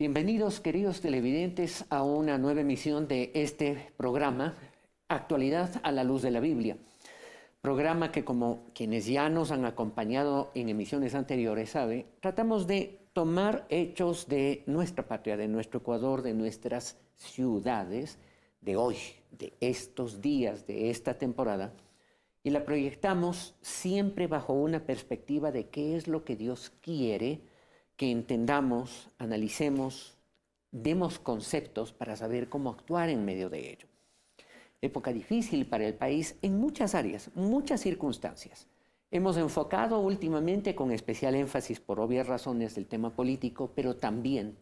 Bienvenidos, queridos televidentes, a una nueva emisión de este programa, Actualidad a la Luz de la Biblia. Programa que, como quienes ya nos han acompañado en emisiones anteriores saben, tratamos de tomar hechos de nuestra patria, de nuestro Ecuador, de nuestras ciudades, de hoy, de estos días, de esta temporada, y la proyectamos siempre bajo una perspectiva de qué es lo que Dios quiere que entendamos, analicemos, demos conceptos para saber cómo actuar en medio de ello. Época difícil para el país en muchas áreas, muchas circunstancias. Hemos enfocado últimamente con especial énfasis por obvias razones el tema político, pero también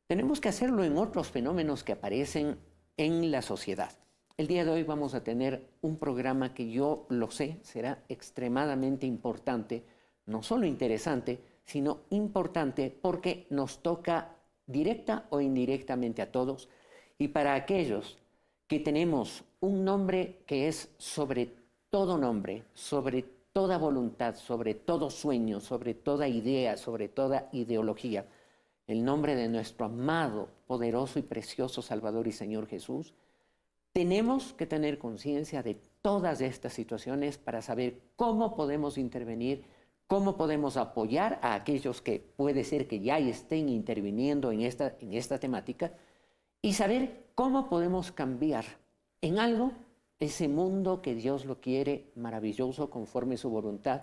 tenemos que hacerlo en otros fenómenos que aparecen en la sociedad. El día de hoy vamos a tener un programa que yo lo sé será extremadamente importante, no solo interesante, sino importante porque nos toca directa o indirectamente a todos, y para aquellos que tenemos un nombre que es sobre todo nombre, sobre toda voluntad, sobre todo sueño, sobre toda idea, sobre toda ideología, el nombre de nuestro amado, poderoso y precioso Salvador y Señor Jesús, tenemos que tener conciencia de todas estas situaciones para saber cómo podemos intervenir, cómo podemos apoyar a aquellos que puede ser que ya estén interviniendo en esta temática, y saber cómo podemos cambiar en algo ese mundo que Dios lo quiere maravilloso conforme su voluntad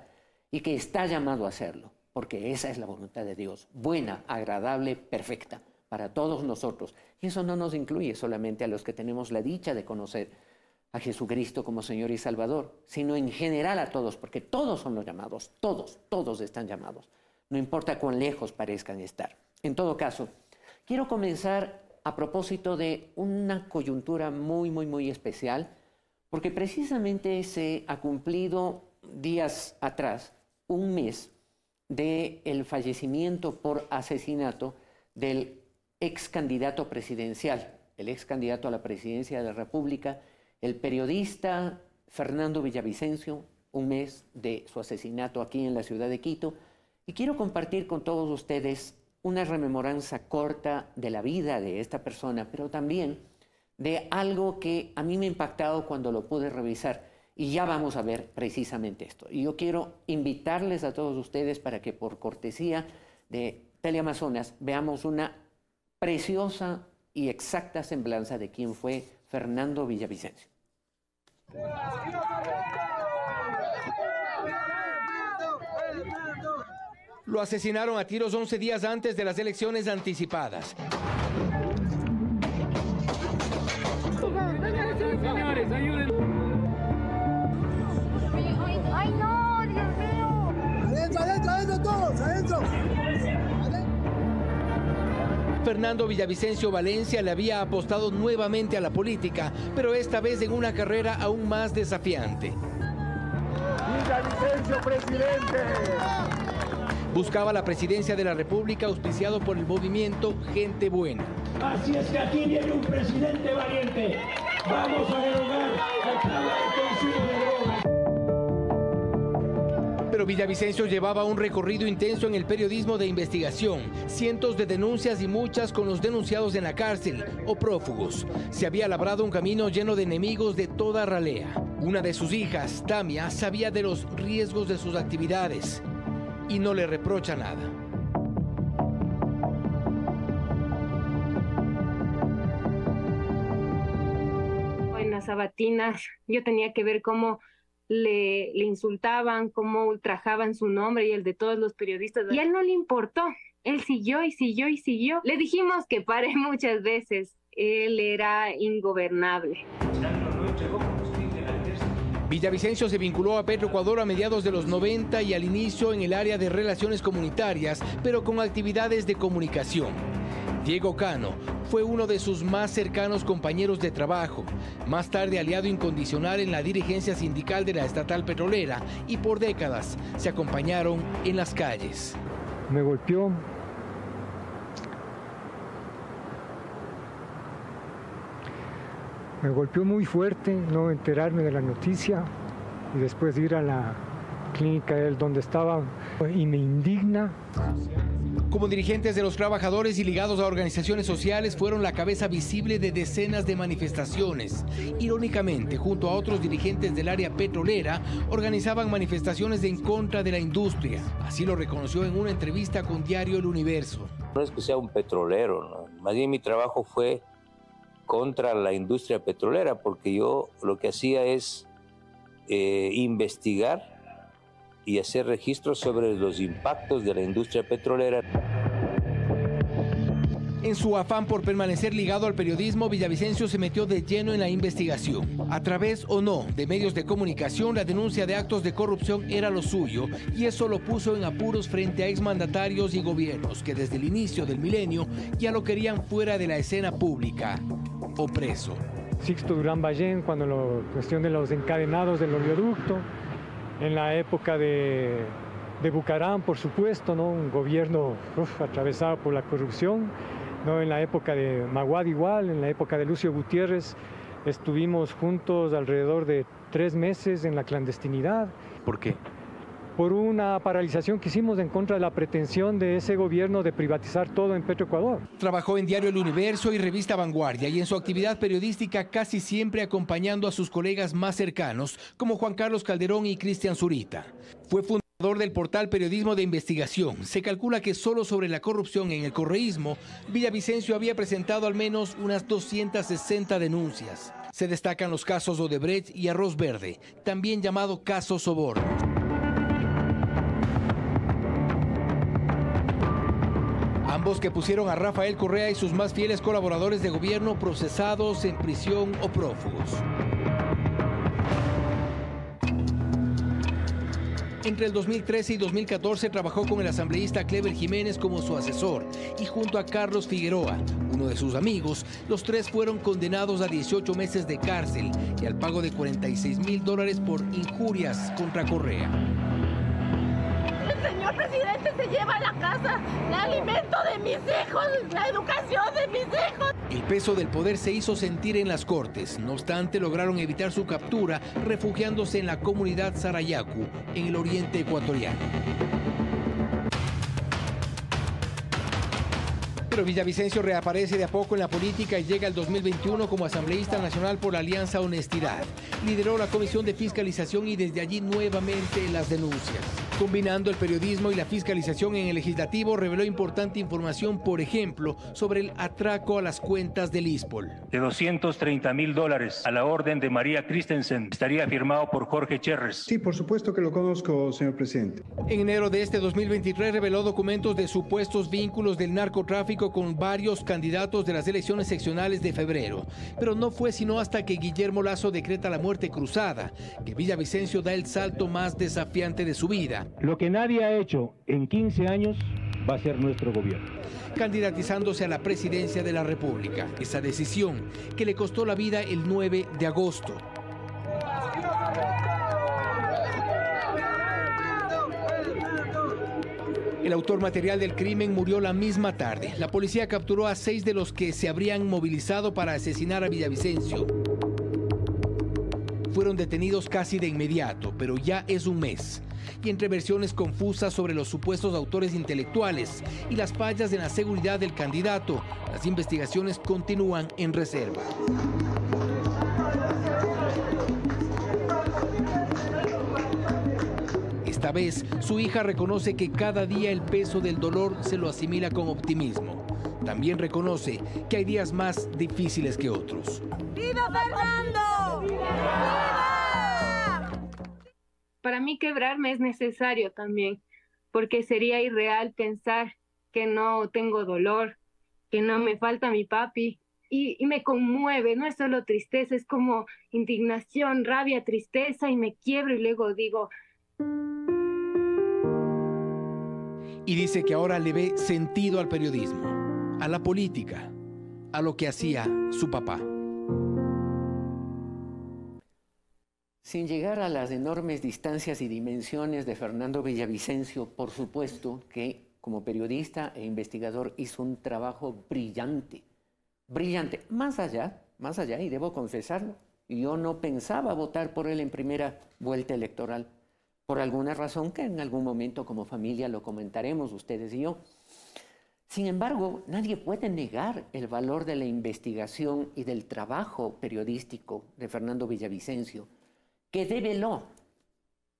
y que está llamado a hacerlo, porque esa es la voluntad de Dios, buena, agradable, perfecta para todos nosotros. Y eso no nos incluye solamente a los que tenemos la dicha de conocer a Jesucristo como Señor y Salvador, sino en general a todos, porque todos son los llamados, todos están llamados, no importa cuán lejos parezcan estar. En todo caso, quiero comenzar a propósito de una coyuntura muy especial, porque precisamente se ha cumplido días atrás un mes del fallecimiento por asesinato del ex candidato presidencial, el ex candidato a la presidencia de la República, el periodista Fernando Villavicencio, un mes de su asesinato aquí en la ciudad de Quito, y quiero compartir con todos ustedes una rememoranza corta de la vida de esta persona, pero también de algo que a mí me ha impactado cuando lo pude revisar, y ya vamos a ver precisamente esto. Y yo quiero invitarles a todos ustedes para que por cortesía de Teleamazonas veamos una preciosa y exacta semblanza de quién fue Fernando Villavicencio. Lo asesinaron a tiros 11 días antes de las elecciones anticipadas. Señores, ayuden. ¡Ay, no! ¡Dios mío! ¡Adentro todos! ¡Adentro! Fernando Villavicencio Valencia le había apostado nuevamente a la política, pero esta vez en una carrera aún más desafiante. ¡Villavicencio, presidente! Buscaba la presidencia de la República auspiciado por el movimiento Gente Buena. Así es que aquí viene un presidente valiente. Vamos a derogar el plan de consumo de drogas. Pero Villavicencio llevaba un recorrido intenso en el periodismo de investigación, cientos de denuncias y muchas con los denunciados en la cárcel o prófugos. Se había labrado un camino lleno de enemigos de toda ralea. Una de sus hijas, Tamia, sabía de los riesgos de sus actividades y no le reprocha nada. En las sabatinas yo tenía que ver cómo le insultaban, cómo ultrajaban su nombre y el de todos los periodistas. Y a él no le importó, él siguió y siguió y siguió. Le dijimos que pare muchas veces, él era ingobernable. Villavicencio se vinculó a Petroecuador a mediados de los 90 y al inicio en el área de relaciones comunitarias, pero con actividades de comunicación. Diego Cano fue uno de sus más cercanos compañeros de trabajo, más tarde aliado incondicional en la dirigencia sindical de la estatal petrolera, y por décadas se acompañaron en las calles. Me golpeó. Me golpeó muy fuerte, no enterarme de la noticia y después ir a la clínica donde estaba, y me indigna. Como dirigentes de los trabajadores y ligados a organizaciones sociales, fueron la cabeza visible de decenas de manifestaciones. Irónicamente, junto a otros dirigentes del área petrolera, organizaban manifestaciones en contra de la industria. Así lo reconoció en una entrevista con Diario El Universo. No es que sea un petrolero, ¿no? Más bien mi trabajo fue contra la industria petrolera, porque yo lo que hacía es investigar y hacer registros sobre los impactos de la industria petrolera. En su afán por permanecer ligado al periodismo, Villavicencio se metió de lleno en la investigación. A través o no de medios de comunicación, la denuncia de actos de corrupción era lo suyo, y eso lo puso en apuros frente a exmandatarios y gobiernos que desde el inicio del milenio ya lo querían fuera de la escena pública o preso. Sixto Durán Ballén, cuando la cuestión de los encadenados del oleoducto, en la época de Bucarán, por supuesto, ¿no? Un gobierno atravesado por la corrupción, ¿no? En la época de Maguad igual, en la época de Lucio Gutiérrez, estuvimos juntos alrededor de 3 meses en la clandestinidad. ¿Por qué? Por una paralización que hicimos en contra de la pretensión de ese gobierno de privatizar todo en Petroecuador. Trabajó en Diario El Universo y Revista Vanguardia, y en su actividad periodística casi siempre acompañando a sus colegas más cercanos, como Juan Carlos Calderón y Cristian Zurita. Fue fundador del portal Periodismo de Investigación. Se calcula que solo sobre la corrupción en el correísmo, Villavicencio había presentado al menos unas 260 denuncias. Se destacan los casos Odebrecht y Arroz Verde, también llamado caso Soborno. Ambos que pusieron a Rafael Correa y sus más fieles colaboradores de gobierno procesados, en prisión o prófugos. Entre el 2013 y 2014 trabajó con el asambleísta Clever Jiménez como su asesor, y junto a Carlos Figueroa, uno de sus amigos, los tres fueron condenados a 18 meses de cárcel y al pago de $46,000 por injurias contra Correa. El señor presidente se lleva a la casa el alimento de mis hijos, la educación de mis hijos. El peso del poder se hizo sentir en las cortes. No obstante, lograron evitar su captura, refugiándose en la comunidad Sarayaku, en el oriente ecuatoriano. Pero Villavicencio reaparece de a poco en la política y llega al 2021 como asambleísta nacional por la Alianza Honestidad. Lideró la Comisión de Fiscalización y desde allí nuevamente las denuncias. Combinando el periodismo y la fiscalización en el legislativo, reveló importante información, por ejemplo, sobre el atraco a las cuentas del ISPOL. De $230,000 a la orden de María Christensen, estaría firmado por Jorge Cherres. Sí, por supuesto que lo conozco, señor presidente. En enero de este 2023 reveló documentos de supuestos vínculos del narcotráfico con varios candidatos de las elecciones seccionales de febrero. Pero no fue sino hasta que Guillermo Lasso decreta la muerte cruzada que Villavicencio da el salto más desafiante de su vida. Lo que nadie ha hecho en 15 años va a ser nuestro gobierno. Candidatizándose a la presidencia de la República. Esa decisión que le costó la vida el 9 de agosto. El autor material del crimen murió la misma tarde. La policía capturó a 6 de los que se habrían movilizado para asesinar a Villavicencio. Fueron detenidos casi de inmediato, pero ya es un mes. Y entre versiones confusas sobre los supuestos autores intelectuales y las fallas en la seguridad del candidato, las investigaciones continúan en reserva. Esta vez, su hija reconoce que cada día el peso del dolor se lo asimila con optimismo. También reconoce que hay días más difíciles que otros. ¡Viva Fernando! ¡Viva! Para mí quebrarme es necesario también, porque sería irreal pensar que no tengo dolor, que no me falta mi papi. Y me conmueve, no es solo tristeza, es como indignación, rabia, tristeza, y me quiebro y luego digo... Y dice que ahora le ve sentido al periodismo, a la política, a lo que hacía su papá. Sin llegar a las enormes distancias y dimensiones de Fernando Villavicencio, por supuesto que como periodista e investigador hizo un trabajo brillante, brillante. Más allá, y debo confesarlo, yo no pensaba votar por él en primera vuelta electoral, por alguna razón que en algún momento como familia lo comentaremos ustedes y yo. Sin embargo, nadie puede negar el valor de la investigación y del trabajo periodístico de Fernando Villavicencio, que develó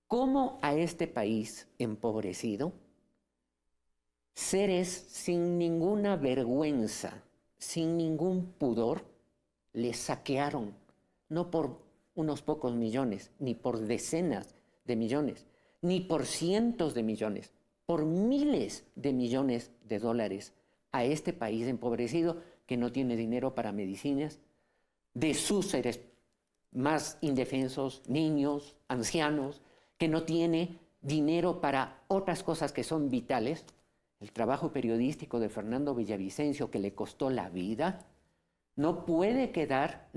cómo a este país empobrecido, seres sin ninguna vergüenza, sin ningún pudor, le saquearon, no por unos pocos millones, ni por decenas de millones, ni por cientos de millones, por miles de millones de dólares a este país empobrecido que no tiene dinero para medicinas, de sus seres más indefensos, niños, ancianos, que no tiene dinero para otras cosas que son vitales. El trabajo periodístico de Fernando Villavicencio, que le costó la vida, no puede quedar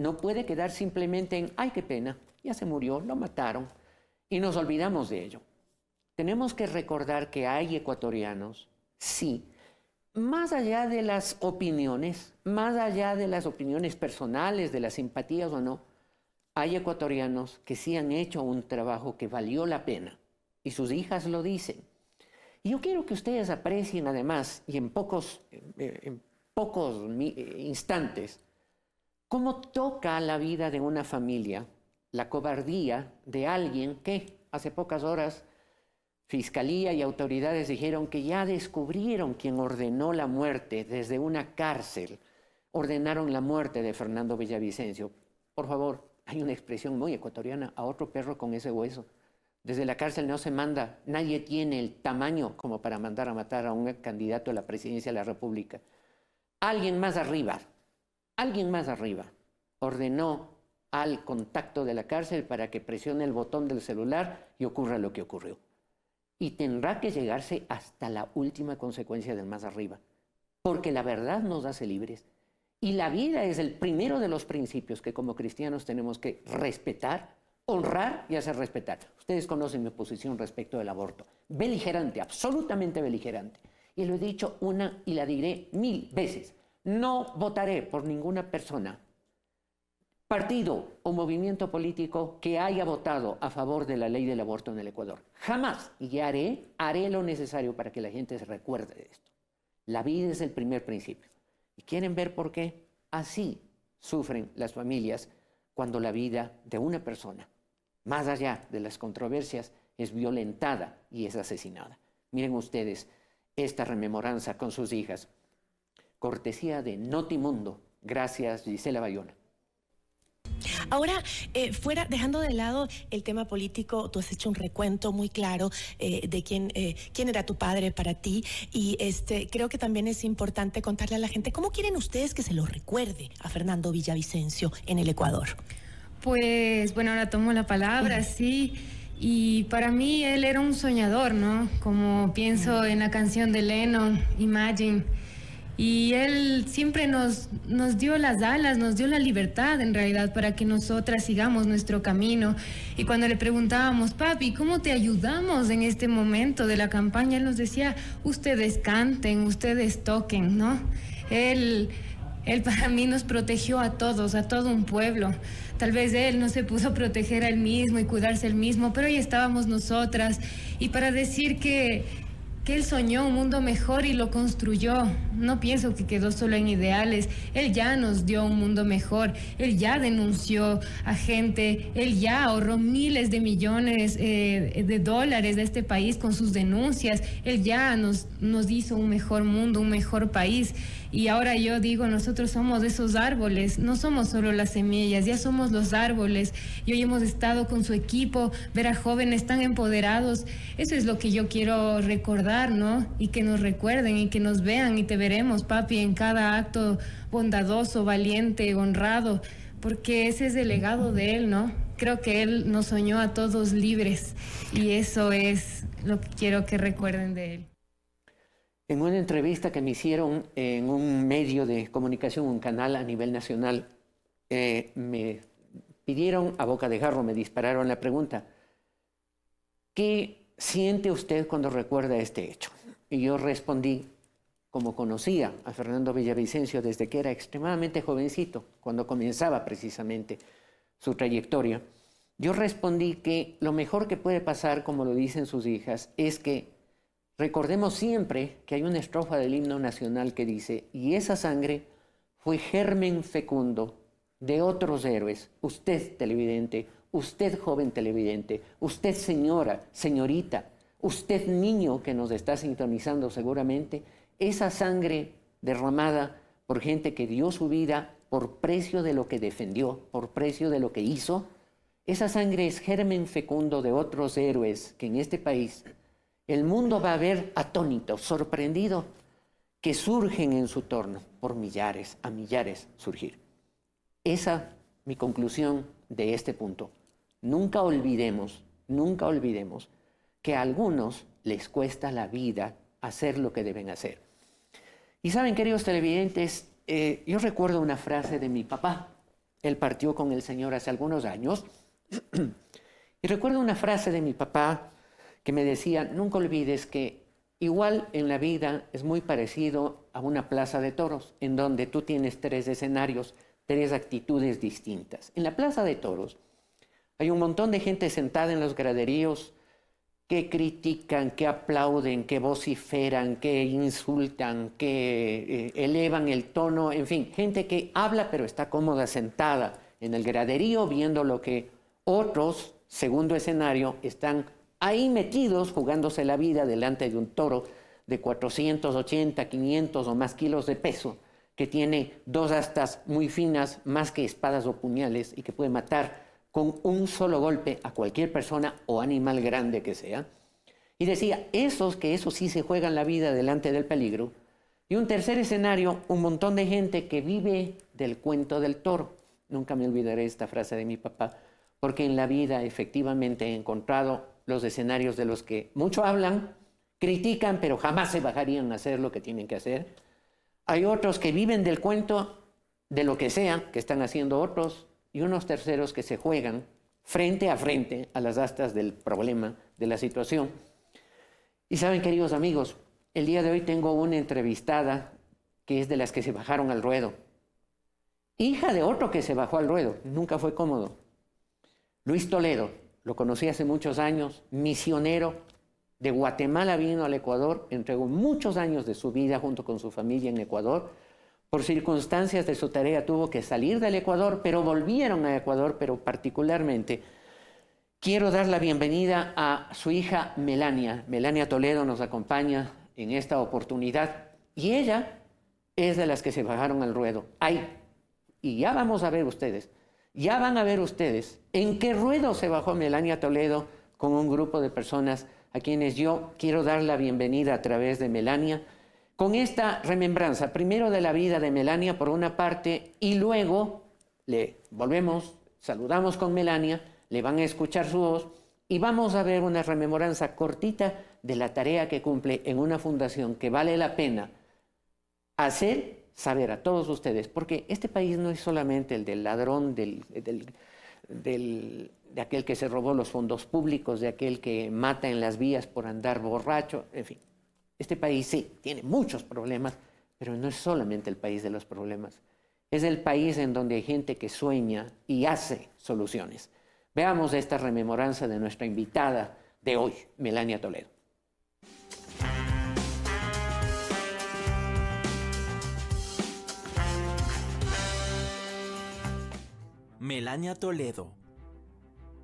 simplemente en, ay, qué pena, ya se murió, lo mataron, y nos olvidamos de ello. Tenemos que recordar que hay ecuatorianos, sí, más allá de las opiniones personales, de las simpatías o no, hay ecuatorianos que sí han hecho un trabajo que valió la pena, y sus hijas lo dicen. Y yo quiero que ustedes aprecien además, y en pocos instantes, cómo toca la vida de una familia la cobardía de alguien que hace pocas horas Fiscalía y autoridades dijeron que ya descubrieron quién ordenó la muerte desde una cárcel. Ordenaron la muerte de Fernando Villavicencio. Por favor, hay una expresión muy ecuatoriana, a otro perro con ese hueso. Desde la cárcel no se manda, nadie tiene el tamaño como para mandar a matar a un candidato a la presidencia de la República. Alguien más arriba ordenó al contacto de la cárcel para que presione el botón del celular y ocurra lo que ocurrió. Y tendrá que llegarse hasta la última consecuencia del más arriba, porque la verdad nos hace libres. Y la vida es el primero de los principios que como cristianos tenemos que respetar, honrar y hacer respetar. Ustedes conocen mi posición respecto del aborto. Beligerante, absolutamente beligerante. Y lo he dicho una y la diré 1000 veces. No votaré por ninguna persona, partido o movimiento político que haya votado a favor de la ley del aborto en el Ecuador. Jamás. Y haré lo necesario para que la gente se recuerde de esto. La vida es el primer principio. ¿Y quieren ver por qué? Así sufren las familias cuando la vida de una persona, más allá de las controversias, es violentada y es asesinada. Miren ustedes esta rememoranza con sus hijas. Cortesía de Notimundo. Gracias, Gisela Bayona. Ahora, dejando de lado el tema político, tú has hecho un recuento muy claro de quién era tu padre para ti, y creo que también es importante contarle a la gente cómo quieren ustedes que se lo recuerde a Fernando Villavicencio en el Ecuador. Pues, bueno, ahora tomo la palabra, sí, y para mí él era un soñador, ¿no? Como pienso en la canción de Lennon, Imagine. Y él siempre nos dio las alas, nos dio la libertad en realidad para que nosotras sigamos nuestro camino. Y cuando le preguntábamos, papi, ¿cómo te ayudamos en este momento de la campaña? Él nos decía, ustedes canten, ustedes toquen, ¿no? Él para mí nos protegió a todos, a todo un pueblo. Tal vez él no se pudo proteger a él mismo y cuidarse él mismo, pero ahí estábamos nosotras. Y para decir que él soñó un mundo mejor y lo construyó. No pienso que quedó solo en ideales. Él ya nos dio un mundo mejor. Él ya denunció a gente. Él ya ahorró miles de millones de dólares de este país con sus denuncias. Él ya nos hizo un mejor mundo, un mejor país. Y ahora yo digo, nosotros somos esos árboles, no somos solo las semillas, ya somos los árboles. Y hoy hemos estado con su equipo, ver a jóvenes tan empoderados. Eso es lo que yo quiero recordar, ¿no? Y que nos recuerden y que nos vean, y te veremos, papi, en cada acto bondadoso, valiente, honrado, porque ese es el legado de él, ¿no? Creo que él nos soñó a todos libres, y eso es lo que quiero que recuerden de él. En una entrevista que me hicieron en un medio de comunicación, un canal a nivel nacional, me pidieron a boca de jarro, me dispararon la pregunta, ¿qué siente usted cuando recuerda este hecho? Y yo respondí, como conocía a Fernando Villavicencio desde que era extremadamente jovencito, cuando comenzaba precisamente su trayectoria, yo respondí que lo mejor que puede pasar, como lo dicen sus hijas, es que recordemos siempre que hay una estrofa del himno nacional que dice: y esa sangre fue germen fecundo de otros héroes. Usted, televidente, usted, joven televidente, usted, señora, señorita, usted, niño que nos está sintonizando seguramente, esa sangre derramada por gente que dio su vida por precio de lo que defendió, por precio de lo que hizo, esa sangre es germen fecundo de otros héroes que en este país el mundo va a ver atónito, sorprendido, que surgen en su torno por millares, a millares surgir. Esa mi conclusión de este punto. Nunca olvidemos que a algunos les cuesta la vida hacer lo que deben hacer. Y saben, queridos televidentes, yo recuerdo una frase de mi papá. Él partió con el Señor hace algunos años. Y recuerdo una frase de mi papá que me decía: nunca olvides que igual en la vida es muy parecido a una plaza de toros, en donde tú tienes 3 escenarios, 3 actitudes distintas. En la plaza de toros hay un montón de gente sentada en los graderíos que critican, que aplauden, que vociferan, que insultan, que elevan el tono, en fin, gente que habla pero está cómoda sentada en el graderío viendo lo que otros, segundo escenario, están ahí metidos jugándose la vida delante de un toro de 480, 500 o más kilos de peso, que tiene 2 astas muy finas, más que espadas o puñales, y que puede matar con un solo golpe a cualquier persona o animal grande que sea. Y decía, esos sí se juegan la vida delante del peligro. Y un tercer escenario, un montón de gente que vive del cuento del toro. Nunca me olvidaré esta frase de mi papá, porque en la vida efectivamente he encontrado los escenarios de los que mucho hablan, critican, pero jamás se bajarían a hacer lo que tienen que hacer. Hay otros que viven del cuento de lo que sea que están haciendo otros, y unos terceros que se juegan frente a las astas del problema, de la situación. Y saben, queridos amigos, el día de hoy tengo una entrevistada que es de las que se bajaron al ruedo. Hija de otro que se bajó al ruedo, nunca fue cómodo. Luis Toledo, lo conocí hace muchos años, misionero de Guatemala, vino al Ecuador, entregó muchos años de su vida junto con su familia en Ecuador. Por circunstancias de su tarea tuvo que salir del Ecuador, pero volvieron a Ecuador, pero particularmente quiero dar la bienvenida a su hija Melania. Melania Toledo nos acompaña en esta oportunidad y ella es de las que se bajaron al ruedo. Y ya vamos a ver ustedes, ya van a ver ustedes en qué ruedo se bajó Melania Toledo con un grupo de personas a quienes yo quiero dar la bienvenida a través de Melania, con esta remembranza, primero de la vida de Melania por una parte, y luego le volvemos, saludamos con Melania, le van a escuchar su voz y vamos a ver una rememoranza cortita de la tarea que cumple en una fundación que vale la pena hacer saber a todos ustedes, porque este país no es solamente el del ladrón, de aquel que se robó los fondos públicos, de aquel que mata en las vías por andar borracho, en fin. Este país sí, tiene muchos problemas, pero no es solamente el país de los problemas. Es el país en donde hay gente que sueña y hace soluciones. Veamos esta rememoranza de nuestra invitada de hoy, Melania Toledo. Melania Toledo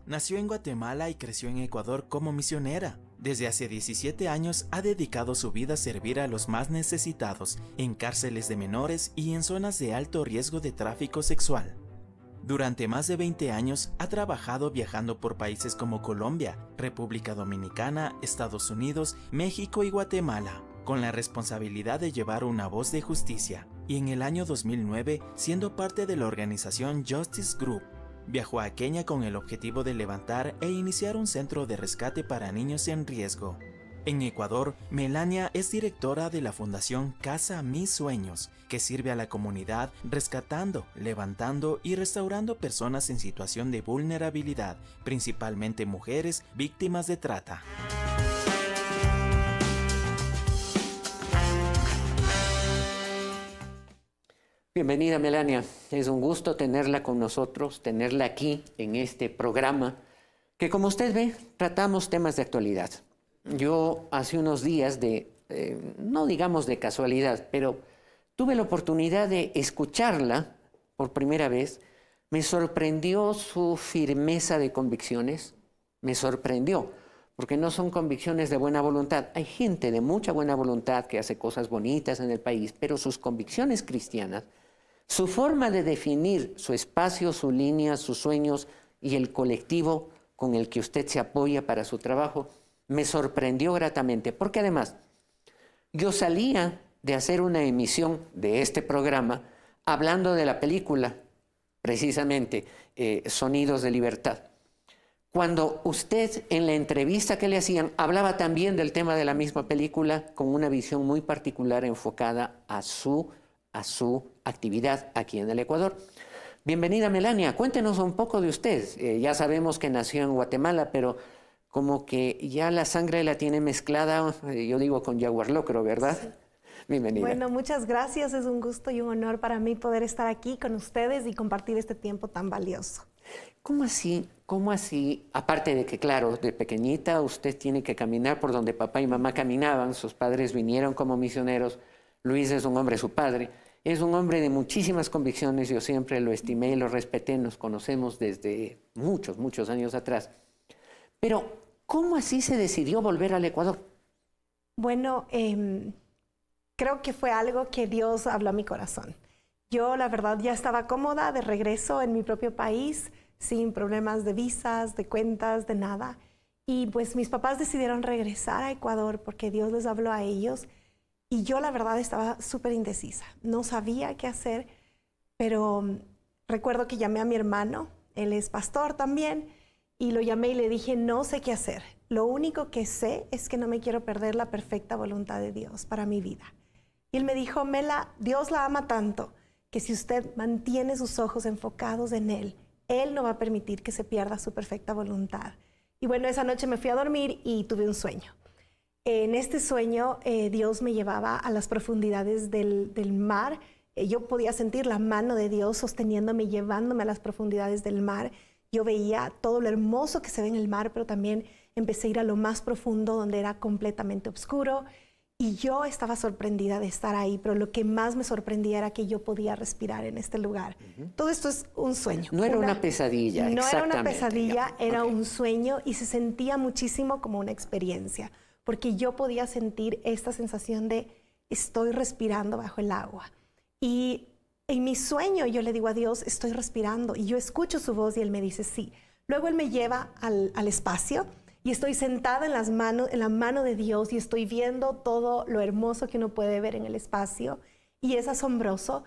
nació en Guatemala y creció en Ecuador como misionera. Desde hace 17 años ha dedicado su vida a servir a los más necesitados en cárceles de menores y en zonas de alto riesgo de tráfico sexual. Durante más de 20 años ha trabajado viajando por países como Colombia, República Dominicana, Estados Unidos, México y Guatemala, con la responsabilidad de llevar una voz de justicia. Y en el año 2009, siendo parte de la organización Justice Group, viajó a Kenia con el objetivo de levantar e iniciar un centro de rescate para niños en riesgo. En Ecuador, Melania es directora de la fundación Casa Mis Sueños, que sirve a la comunidad rescatando, levantando y restaurando personas en situación de vulnerabilidad, principalmente mujeres víctimas de trata. Bienvenida, Melania. Es un gusto tenerla con nosotros, tenerla aquí en este programa que como usted ve, tratamos temas de actualidad. Yo hace unos días no digamos de casualidad, pero tuve la oportunidad de escucharla por primera vez. Me sorprendió su firmeza de convicciones, me sorprendió, porque no son convicciones de buena voluntad. Hay gente de mucha buena voluntad que hace cosas bonitas en el país, pero sus convicciones cristianas, su forma de definir su espacio, su línea, sus sueños y el colectivo con el que usted se apoya para su trabajo, me sorprendió gratamente, porque además yo salía de hacer una emisión de este programa hablando de la película, precisamente, Sonidos de Libertad. Cuando usted en la entrevista que le hacían hablaba también del tema de la misma película con una visión muy particular enfocada a su actividad aquí en el Ecuador. Bienvenida, Melania. Cuéntenos un poco de usted. Ya sabemos que nació en Guatemala, pero como que ya la sangre la tiene mezclada, yo digo con Jaguar Locro, ¿verdad? Sí. Bienvenida. Bueno, muchas gracias. Es un gusto y un honor para mí poder estar aquí con ustedes y compartir este tiempo tan valioso. ¿Cómo así? ¿Cómo así? Aparte de que, claro, de pequeñita usted tiene que caminar por donde papá y mamá caminaban, sus padres vinieron como misioneros, Luis es un hombre, su padre, es un hombre de muchísimas convicciones, yo siempre lo estimé y lo respeté, nos conocemos desde muchos, muchos años atrás. Pero, ¿cómo así se decidió volver al Ecuador? Bueno, creo que fue algo que Dios habló a mi corazón. Yo, la verdad, ya estaba cómoda de regreso en mi propio país, sin problemas de visas, de cuentas, de nada. Y pues mis papás decidieron regresar a Ecuador porque Dios les habló a ellos. Y yo, la verdad, estaba súper indecisa. No sabía qué hacer, pero recuerdo que llamé a mi hermano, él es pastor también, y lo llamé y le dije, no sé qué hacer. Lo único que sé es que no me quiero perder la perfecta voluntad de Dios para mi vida. Y él me dijo, Mela, Dios la ama tanto que si usted mantiene sus ojos enfocados en Él, Él no va a permitir que se pierda su perfecta voluntad. Y bueno, esa noche me fui a dormir y tuve un sueño. En este sueño, Dios me llevaba a las profundidades del mar. Yo podía sentir la mano de Dios sosteniéndome, llevándome a las profundidades del mar. Yo veía todo lo hermoso que se ve en el mar, pero también empecé a ir a lo más profundo, donde era completamente oscuro. Y yo estaba sorprendida de estar ahí, pero lo que más me sorprendía era que yo podía respirar en este lugar. Todo esto es un sueño. No era una pesadilla, no exactamente. No era una pesadilla, era un sueño y se sentía muchísimo como una experiencia, porque yo podía sentir esta sensación de estoy respirando bajo el agua. Y en mi sueño yo le digo a Dios, estoy respirando, y yo escucho su voz y Él me dice sí. Luego Él me lleva al espacio, y estoy sentada en la mano de Dios y estoy viendo todo lo hermoso que uno puede ver en el espacio. Y es asombroso.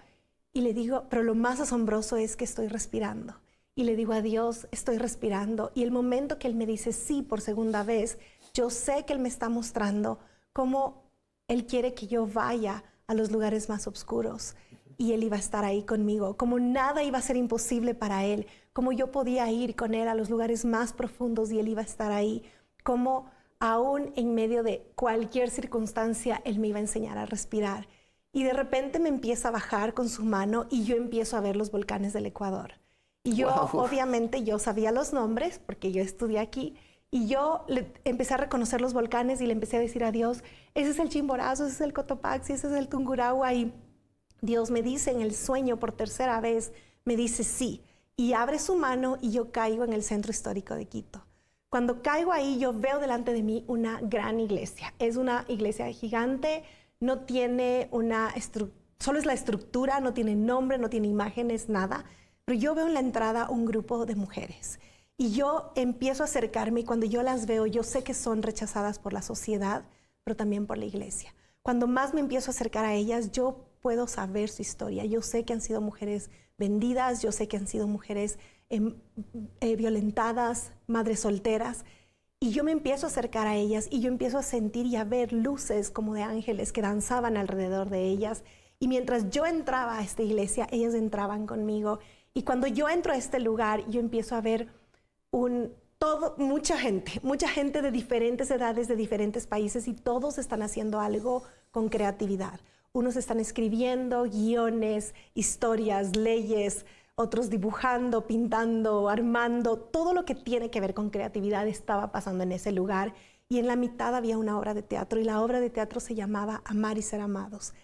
Y le digo, pero lo más asombroso es que estoy respirando. Y le digo a Dios, estoy respirando. Y el momento que Él me dice sí por segunda vez, yo sé que Él me está mostrando cómo Él quiere que yo vaya a los lugares más oscuros. Y Él iba a estar ahí conmigo, como nada iba a ser imposible para Él, como yo podía ir con Él a los lugares más profundos y Él iba a estar ahí, como aún en medio de cualquier circunstancia Él me iba a enseñar a respirar. Y de repente me empieza a bajar con su mano y yo empiezo a ver los volcanes del Ecuador. Y yo, obviamente, yo sabía los nombres porque yo estudié aquí, y yo empecé a reconocer los volcanes y le empecé a decir a Dios, ese es el Chimborazo, ese es el Cotopaxi, ese es el Tungurahua, y Dios me dice en el sueño por tercera vez, me dice sí, y abre su mano y yo caigo en el centro histórico de Quito. Cuando caigo ahí, yo veo delante de mí una gran iglesia. Es una iglesia gigante, no tiene solo es la estructura, no tiene nombre, no tiene imágenes, nada. Pero yo veo en la entrada un grupo de mujeres. Y yo empiezo a acercarme y cuando yo las veo, yo sé que son rechazadas por la sociedad, pero también por la iglesia. Cuando más me empiezo a acercar a ellas, yo puedo saber su historia. Yo sé que han sido mujeres vendidas, yo sé que han sido mujeres violentadas, madres solteras. Y yo me empiezo a acercar a ellas y yo empiezo a sentir y a ver luces como de ángeles que danzaban alrededor de ellas. Y mientras yo entraba a esta iglesia, ellas entraban conmigo. Y cuando yo entro a este lugar, yo empiezo a ver mucha gente de diferentes edades, de diferentes países, y todos están haciendo algo con creatividad. Unos están escribiendo guiones, historias, leyes. otros dibujando, pintando, armando. Todo lo que tiene que ver con creatividad estaba pasando en ese lugar. Y en la mitad había una obra de teatro, y la obra de teatro se llamaba Amar y Ser Amados.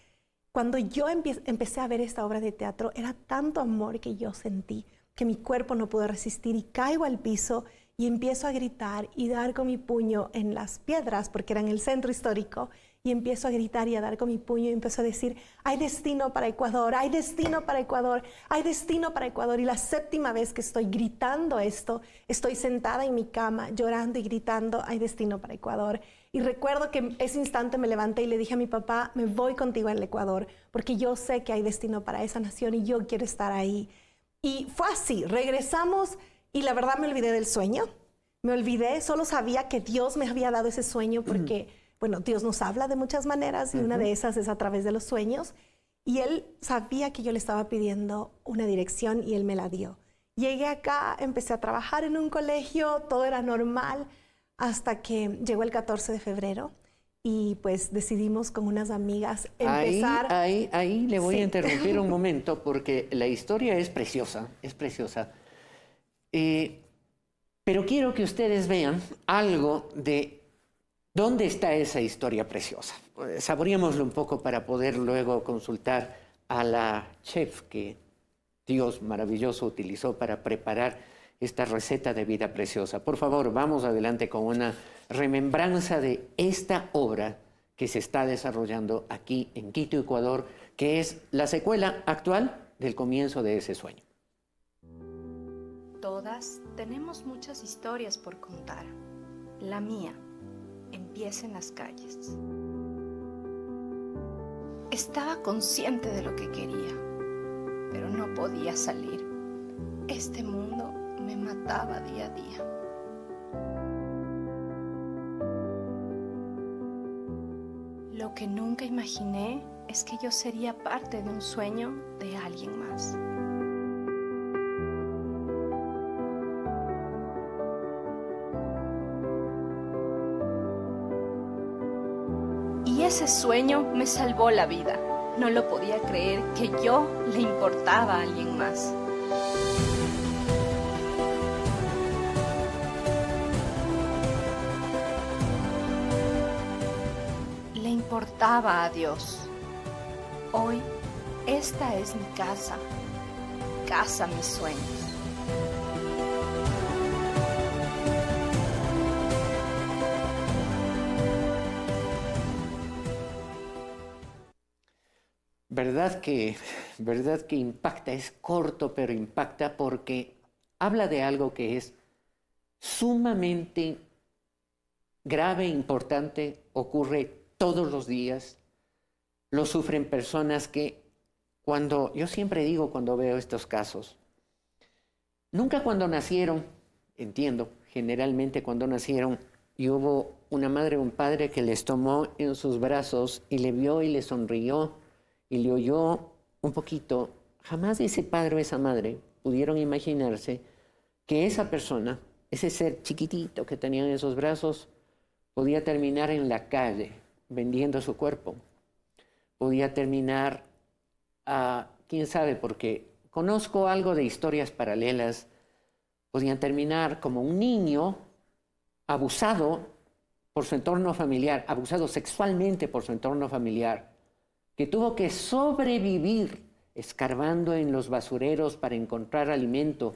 Cuando yo empecé a ver esta obra de teatro, era tanto amor que yo sentí que mi cuerpo no pudo resistir, y caigo al piso y empiezo a gritar y dar con mi puño en las piedras, porque era en el centro histórico, y empiezo a gritar y a dar con mi puño y empiezo a decir: hay destino para Ecuador, hay destino para Ecuador, hay destino para Ecuador. Y la 7ª vez que estoy gritando esto, estoy sentada en mi cama llorando y gritando: hay destino para Ecuador. Y recuerdo que ese instante me levanté y le dije a mi papá: me voy contigo al Ecuador, porque yo sé que hay destino para esa nación y yo quiero estar ahí. Y fue así, regresamos y la verdad me olvidé del sueño. Me olvidé, solo sabía que Dios me había dado ese sueño porque, bueno, Dios nos habla de muchas maneras y una de esas es a través de los sueños. Y Él sabía que yo le estaba pidiendo una dirección y Él me la dio. Llegué acá, empecé a trabajar en un colegio, todo era normal, hasta que llegó el 14 de febrero. Y pues decidimos con unas amigas empezar... Ahí le voy a interrumpir un momento, porque la historia es preciosa, es preciosa. Pero quiero que ustedes vean algo de dónde está esa historia preciosa. Saboreémoslo un poco para poder luego consultar a la chef que Dios maravilloso utilizó para preparar esta receta de vida preciosa. Por favor, vamos adelante con una remembranza de esta obra que se está desarrollando aquí en Quito, Ecuador, que es la secuela actual del comienzo de ese sueño. Todas tenemos muchas historias por contar. La mía empieza en las calles. Estaba consciente de lo que quería, pero no podía salir. Este mundo me mataba día a día. Lo que nunca imaginé es que yo sería parte de un sueño de alguien más. Y ese sueño me salvó la vida. No lo podía creer que yo le importaba a alguien más. Le importaba a Dios. Hoy, esta es mi casa mis sueños. Verdad que impacta, es corto pero impacta porque habla de algo que es sumamente grave, importante, ocurre todos los días, lo sufren personas que yo siempre digo cuando veo estos casos, nunca cuando nacieron, entiendo, generalmente cuando nacieron y hubo una madre o un padre que les tomó en sus brazos y le vio y le sonrió y le oyó un poquito, jamás ese padre o esa madre pudieron imaginarse que esa persona, ese ser chiquitito que tenían en esos brazos, podía terminar en la calle vendiendo su cuerpo. Podía terminar, quién sabe, porque conozco algo de historias paralelas, podían terminar como un niño abusado por su entorno familiar, abusado sexualmente por su entorno familiar, que tuvo que sobrevivir escarbando en los basureros para encontrar alimento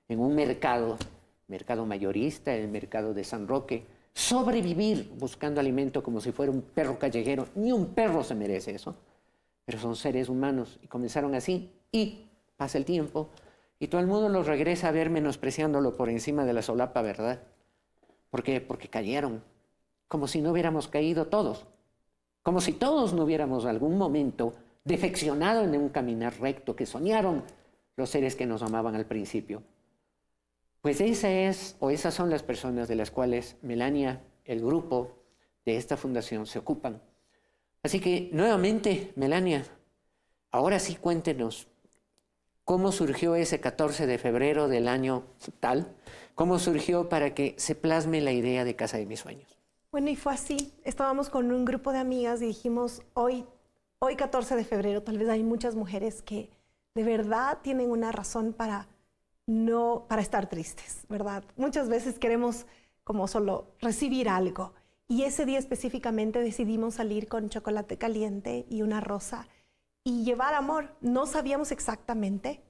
en un mercado mayorista, el mercado de San Roque, sobrevivir buscando alimento como si fuera un perro callejero. Ni un perro se merece eso, pero son seres humanos y comenzaron así y pasa el tiempo y todo el mundo los regresa a ver menospreciándolo por encima de la solapa, ¿verdad? ¿Por qué? Porque cayeron, como si no hubiéramos caído todos. Como si todos no hubiéramos algún momento defeccionado en un caminar recto que soñaron los seres que nos amaban al principio. Pues esas son las personas de las cuales Melania, el grupo de esta fundación se ocupan. Así que nuevamente, Melania, ahora sí cuéntenos cómo surgió ese 14 de febrero del año tal, cómo surgió para que se plasme la idea de Casa de Mis Sueños. Bueno, y fue así. Estábamos con un grupo de amigas y dijimos, hoy 14 de febrero, tal vez hay muchas mujeres que de verdad tienen una razón para estar tristes, ¿verdad? Muchas veces queremos como solo recibir algo. Y ese día específicamente decidimos salir con chocolate caliente y una rosa y llevar amor. No sabíamos exactamente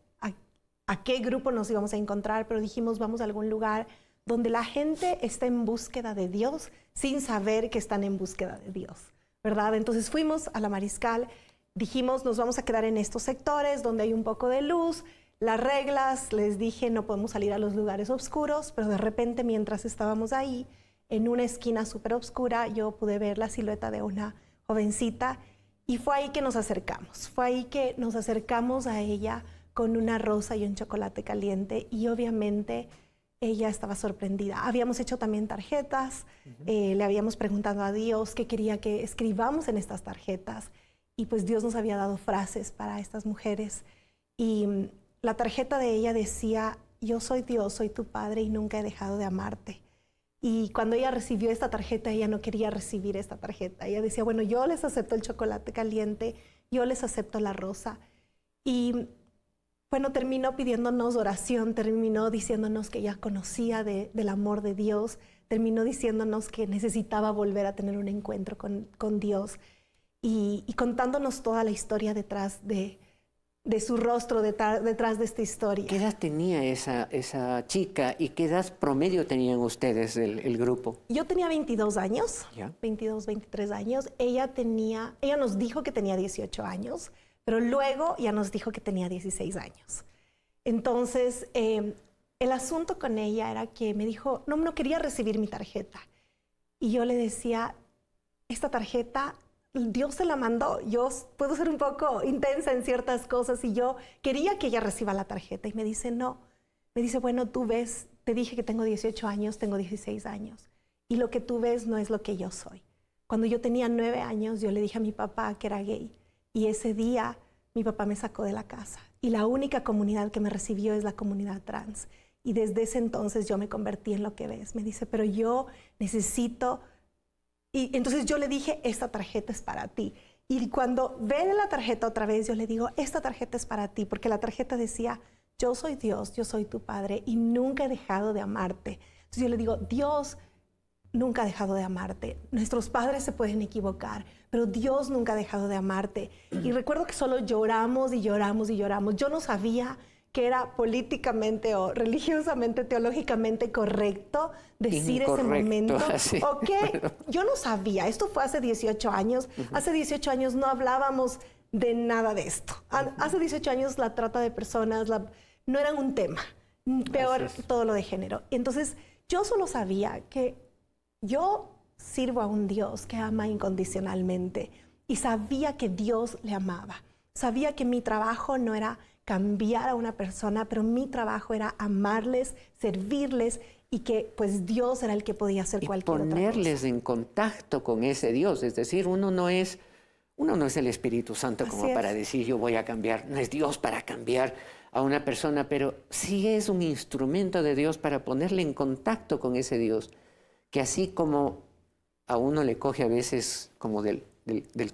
a qué grupo nos íbamos a encontrar, pero dijimos, vamos a algún lugar donde la gente está en búsqueda de Dios sin saber que están en búsqueda de Dios, ¿verdad? Entonces fuimos a la Mariscal, dijimos, nos vamos a quedar en estos sectores donde hay un poco de luz. Las reglas, les dije, no podemos salir a los lugares oscuros, pero de repente mientras estábamos ahí, en una esquina súper oscura, yo pude ver la silueta de una jovencita y fue ahí que nos acercamos. Fue ahí que nos acercamos a ella con una rosa y un chocolate caliente y obviamente ella estaba sorprendida. Habíamos hecho también tarjetas, le habíamos preguntado a Dios qué quería que escribamos en estas tarjetas y pues Dios nos había dado frases para estas mujeres y la tarjeta de ella decía, yo soy Dios, soy tu Padre y nunca he dejado de amarte. Y cuando ella recibió esta tarjeta, ella no quería recibir esta tarjeta. Ella decía, bueno, yo les acepto el chocolate caliente, yo les acepto la rosa. Y bueno, terminó pidiéndonos oración, terminó diciéndonos que ella conocía del amor de Dios, terminó diciéndonos que necesitaba volver a tener un encuentro con Dios y contándonos toda la historia detrás de su rostro, detrás de esta historia. ¿Qué edad tenía esa chica y qué edad promedio tenían ustedes el grupo? Yo tenía 22 años, ¿Ya? 22, 23 años. Ella nos dijo que tenía 18 años, pero luego ya nos dijo que tenía 16 años. Entonces, el asunto con ella era que me dijo, no quería recibir mi tarjeta. Y yo le decía, esta tarjeta Dios se la mandó. Yo puedo ser un poco intensa en ciertas cosas y yo quería que ella reciba la tarjeta. Y me dice, no. Me dice, bueno, tú ves, te dije que tengo 18 años, tengo 16 años. Y lo que tú ves no es lo que yo soy. Cuando yo tenía 9 años, yo le dije a mi papá que era gay. Y ese día, mi papá me sacó de la casa. Y la única comunidad que me recibió es la comunidad trans. Y desde ese entonces yo me convertí en lo que ves. Me dice, pero yo necesito... Y entonces yo le dije, esta tarjeta es para ti. Y cuando ve la tarjeta otra vez, yo le digo, esta tarjeta es para ti, porque la tarjeta decía, yo soy Dios, yo soy tu Padre y nunca he dejado de amarte. Entonces yo le digo, Dios nunca ha dejado de amarte. Nuestros padres se pueden equivocar, pero Dios nunca ha dejado de amarte. Y recuerdo que solo lloramos y lloramos y lloramos. Yo no sabía que era políticamente o religiosamente, teológicamente correcto decir ese momento. Sí, yo no sabía, esto fue hace 18 años. Hace 18 años no hablábamos de nada de esto. Hace 18 años la trata de personas no era un tema. Peor todo lo de género. Entonces yo solo sabía que yo sirvo a un Dios que ama incondicionalmente y sabía que Dios le amaba. Sabía que mi trabajo no era cambiar a una persona, pero mi trabajo era amarles, servirles y que pues Dios era el que podía hacer cualquier otra cosa. Ponerles en contacto con ese Dios, es decir, uno no es el Espíritu Santo como para decir yo voy a cambiar, no es Dios para cambiar a una persona, pero sí es un instrumento de Dios para ponerle en contacto con ese Dios, que así como a uno le coge a veces como del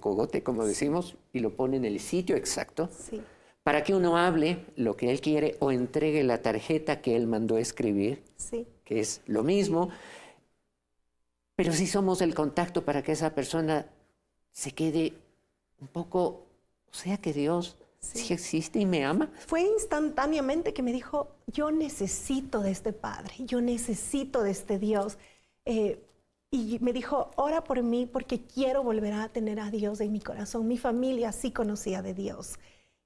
cogote, como decimos, y lo pone en el sitio exacto, para que uno hable lo que él quiere o entregue la tarjeta que él mandó escribir, que es lo mismo, pero sí somos el contacto para que esa persona se quede un poco, o sea que Dios sí existe y me ama. Fue instantáneamente que me dijo, yo necesito de este Padre, yo necesito de este Dios. Y me dijo, ora por mí porque quiero volver a tener a Dios en mi corazón. Mi familia sí conocía de Dios.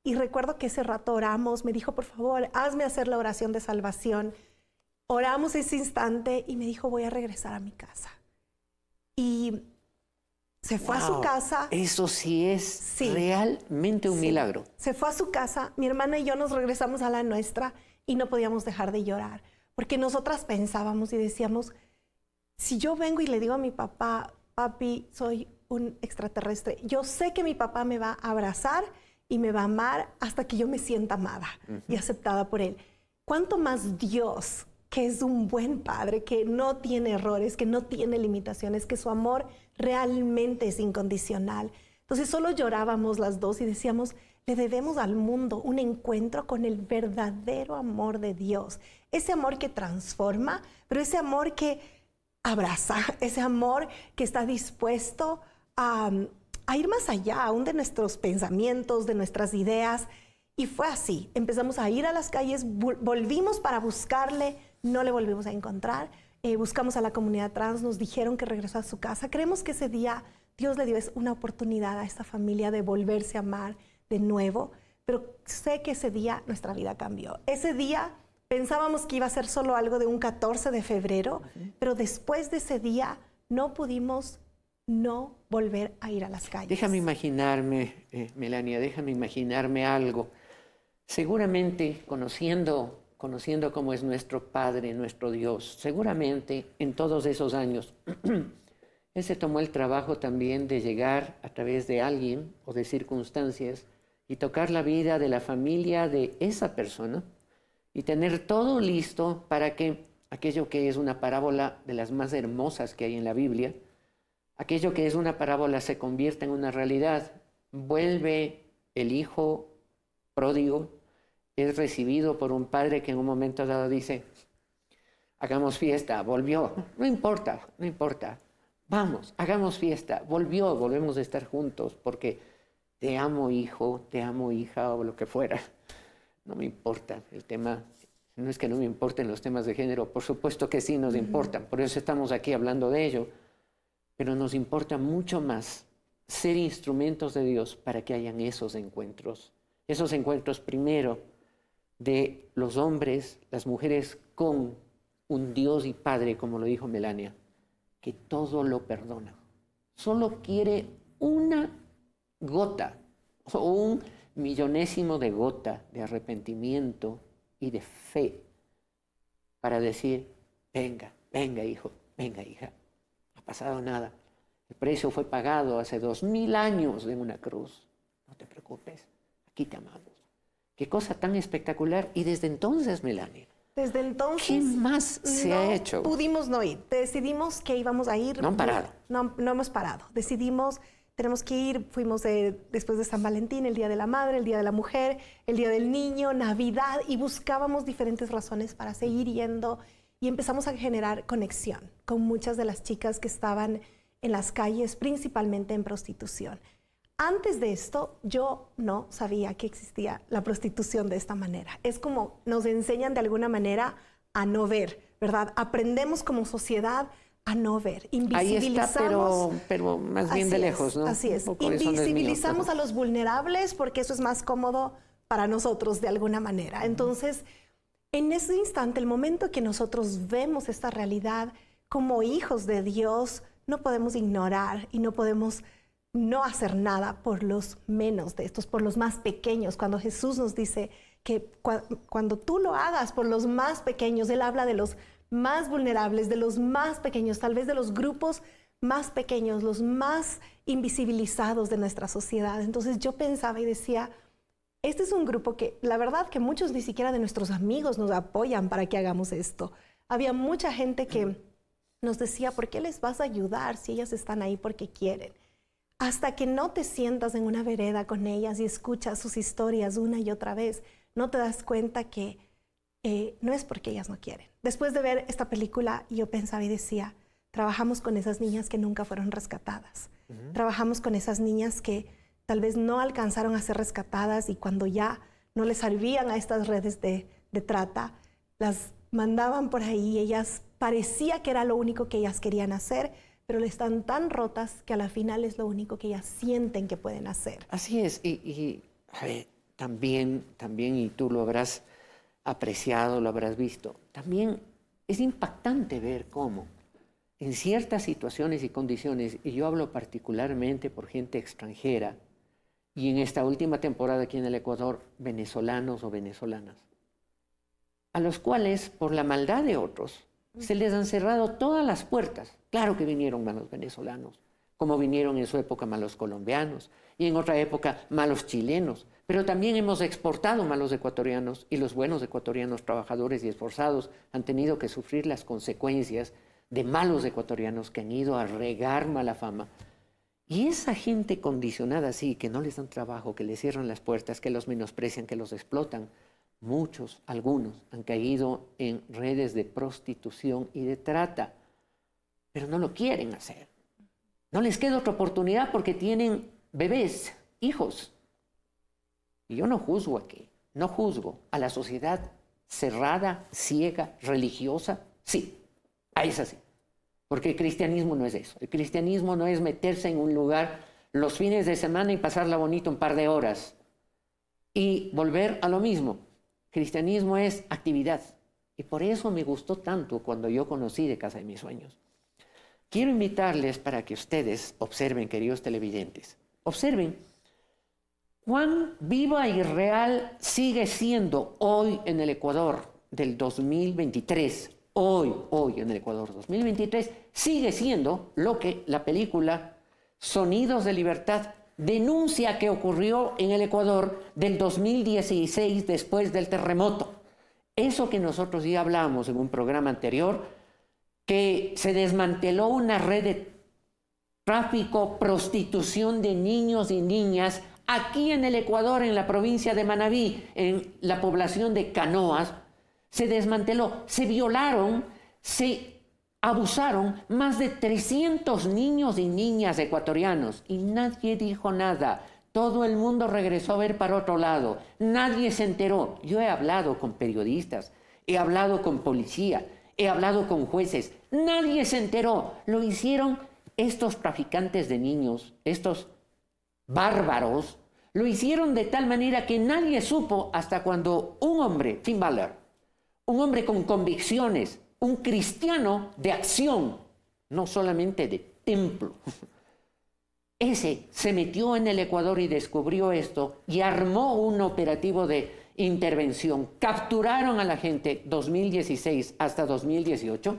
Y recuerdo que ese rato oramos, me dijo, por favor, hazme hacer la oración de salvación. Oramos ese instante y me dijo, voy a regresar a mi casa. Y se fue a su casa. Eso sí es realmente un milagro. Se fue a su casa, mi hermana y yo nos regresamos a la nuestra y no podíamos dejar de llorar. Porque nosotras pensábamos y decíamos, si yo vengo y le digo a mi papá, papi, soy un extraterrestre, yo sé que mi papá me va a abrazar y me va a amar hasta que yo me sienta amada y aceptada por él. ¿Cuánto más Dios, que es un buen Padre, que no tiene errores, que no tiene limitaciones, que su amor realmente es incondicional? Entonces solo llorábamos las dos y decíamos, le debemos al mundo un encuentro con el verdadero amor de Dios. Ese amor que transforma, pero ese amor que abraza, ese amor que está dispuesto a ir más allá aún de nuestros pensamientos, de nuestras ideas. Y fue así, empezamos a ir a las calles, volvimos para buscarle, no le volvimos a encontrar, buscamos a la comunidad trans, nos dijeron que regresó a su casa. Creemos que ese día Dios le dio una oportunidad a esta familia de volverse a amar de nuevo, pero sé que ese día nuestra vida cambió. Ese día pensábamos que iba a ser solo algo de un 14 de febrero, pero después de ese día no pudimos no volver a ir a las calles. Déjame imaginarme, Melania, déjame imaginarme algo. Seguramente, conociendo cómo es nuestro Padre, nuestro Dios, seguramente en todos esos años, Él se tomó el trabajo también de llegar a través de alguien o de circunstancias y tocar la vida de la familia de esa persona y tener todo listo para que aquello que es una parábola de las más hermosas que hay en la Biblia, aquello que es una parábola se convierta en una realidad. Vuelve el hijo pródigo, es recibido por un padre que en un momento dado dice, hagamos fiesta, volvió, no importa, vamos, hagamos fiesta, volvemos a estar juntos porque te amo hijo, te amo hija o lo que fuera. No me importa el tema, no es que no me importen los temas de género, por supuesto que sí nos importan, por eso estamos aquí hablando de ello, pero nos importa mucho más ser instrumentos de Dios para que hayan esos encuentros primero de los hombres, las mujeres con un Dios y Padre, como lo dijo Melania, que todo lo perdona. Solo quiere una gota o un millonésimo de gota de arrepentimiento y de fe para decir, venga hijo, venga hija, no ha pasado nada. El precio fue pagado hace 2000 años en una cruz. No te preocupes, aquí te amamos. Qué cosa tan espectacular. Y desde entonces, Melania, desde entonces, ¿qué más se ha hecho? Pudimos no ir. Decidimos que íbamos a ir. No han parado. No hemos parado. Decidimos, tenemos que ir. Fuimos después de San Valentín, el Día de la Madre, el Día de la Mujer, el Día del Niño, Navidad, y buscábamos diferentes razones para seguir yendo. Y empezamos a generar conexión con muchas de las chicas que estaban en las calles, principalmente en prostitución. Antes de esto, yo no sabía que existía la prostitución de esta manera. Es como nos enseñan de alguna manera a no ver, ¿verdad? Aprendemos como sociedad a no ver. Invisibilizamos. Ahí está, pero más bien de lejos, ¿no? Así es. Invisibilizamos a los vulnerables porque eso es más cómodo para nosotros de alguna manera. Entonces, en ese instante, el momento que nosotros vemos esta realidad como hijos de Dios, no podemos ignorar y no podemos no hacer nada por los menos de estos, por los más pequeños. Cuando Jesús nos dice que cuando tú lo hagas por los más pequeños, Él habla de los más vulnerables, de los más pequeños, tal vez de los grupos más pequeños, los más invisibilizados de nuestra sociedad. Entonces yo pensaba y decía, este es un grupo que la verdad que muchos ni siquiera de nuestros amigos nos apoyan para que hagamos esto. Había mucha gente que nos decía, ¿por qué les vas a ayudar si ellas están ahí porque quieren? Hasta que no te sientas en una vereda con ellas y escuchas sus historias una y otra vez, no te das cuenta que no es porque ellas no quieren. Después de ver esta película, yo pensaba y decía, trabajamos con esas niñas que nunca fueron rescatadas. Trabajamos con esas niñas que tal vez no alcanzaron a ser rescatadas y cuando ya no les servían a estas redes de trata, las mandaban por ahí y ellas parecía que era lo único que ellas querían hacer, pero están tan rotas que a la final es lo único que ellas sienten que pueden hacer. Así es, y a ver, también, y tú lo habrás apreciado, lo habrás visto, también es impactante ver cómo en ciertas situaciones y condiciones, y yo hablo particularmente por gente extranjera, y en esta última temporada aquí en el Ecuador, venezolanos o venezolanas, a los cuales, por la maldad de otros, se les han cerrado todas las puertas. Claro que vinieron malos venezolanos, como vinieron en su época malos colombianos, y en otra época malos chilenos, pero también hemos exportado malos ecuatorianos, y los buenos ecuatorianos trabajadores y esforzados han tenido que sufrir las consecuencias de malos ecuatorianos que han ido a regar mala fama. Y esa gente condicionada así, que no les dan trabajo, que les cierran las puertas, que los menosprecian, que los explotan, muchos, algunos, han caído en redes de prostitución y de trata, pero no lo quieren hacer. No les queda otra oportunidad porque tienen bebés, hijos. Y yo no juzgo aquí, no juzgo a la sociedad cerrada, ciega, religiosa. Sí, a esa sí. Porque el cristianismo no es eso. El cristianismo no es meterse en un lugar los fines de semana y pasarla bonito un par de horas y volver a lo mismo. Cristianismo es actividad. Y por eso me gustó tanto cuando yo conocí de Casa de Mis Sueños. Quiero invitarles para que ustedes observen, queridos televidentes, observen cuán viva y real sigue siendo hoy en el Ecuador del 2023. Hoy en el Ecuador 2023 sigue siendo lo que la película Sonidos de Libertad denuncia que ocurrió en el Ecuador del 2016 después del terremoto. Eso que nosotros ya hablamos en un programa anterior, que se desmanteló una red de tráfico, prostitución de niños y niñas aquí en el Ecuador, en la provincia de Manabí, en la población de Canoas. Se desmanteló, se violaron, se abusaron más de 300 niños y niñas ecuatorianos y nadie dijo nada. Todo el mundo regresó a ver para otro lado. Nadie se enteró. Yo he hablado con periodistas, he hablado con policía, he hablado con jueces. Nadie se enteró. Lo hicieron estos traficantes de niños, estos bárbaros. Lo hicieron de tal manera que nadie supo hasta cuando un hombre, Tim Ballard, un hombre con convicciones, un cristiano de acción, no solamente de templo. Ese se metió en el Ecuador y descubrió esto y armó un operativo de intervención. Capturaron a la gente 2016 hasta 2018.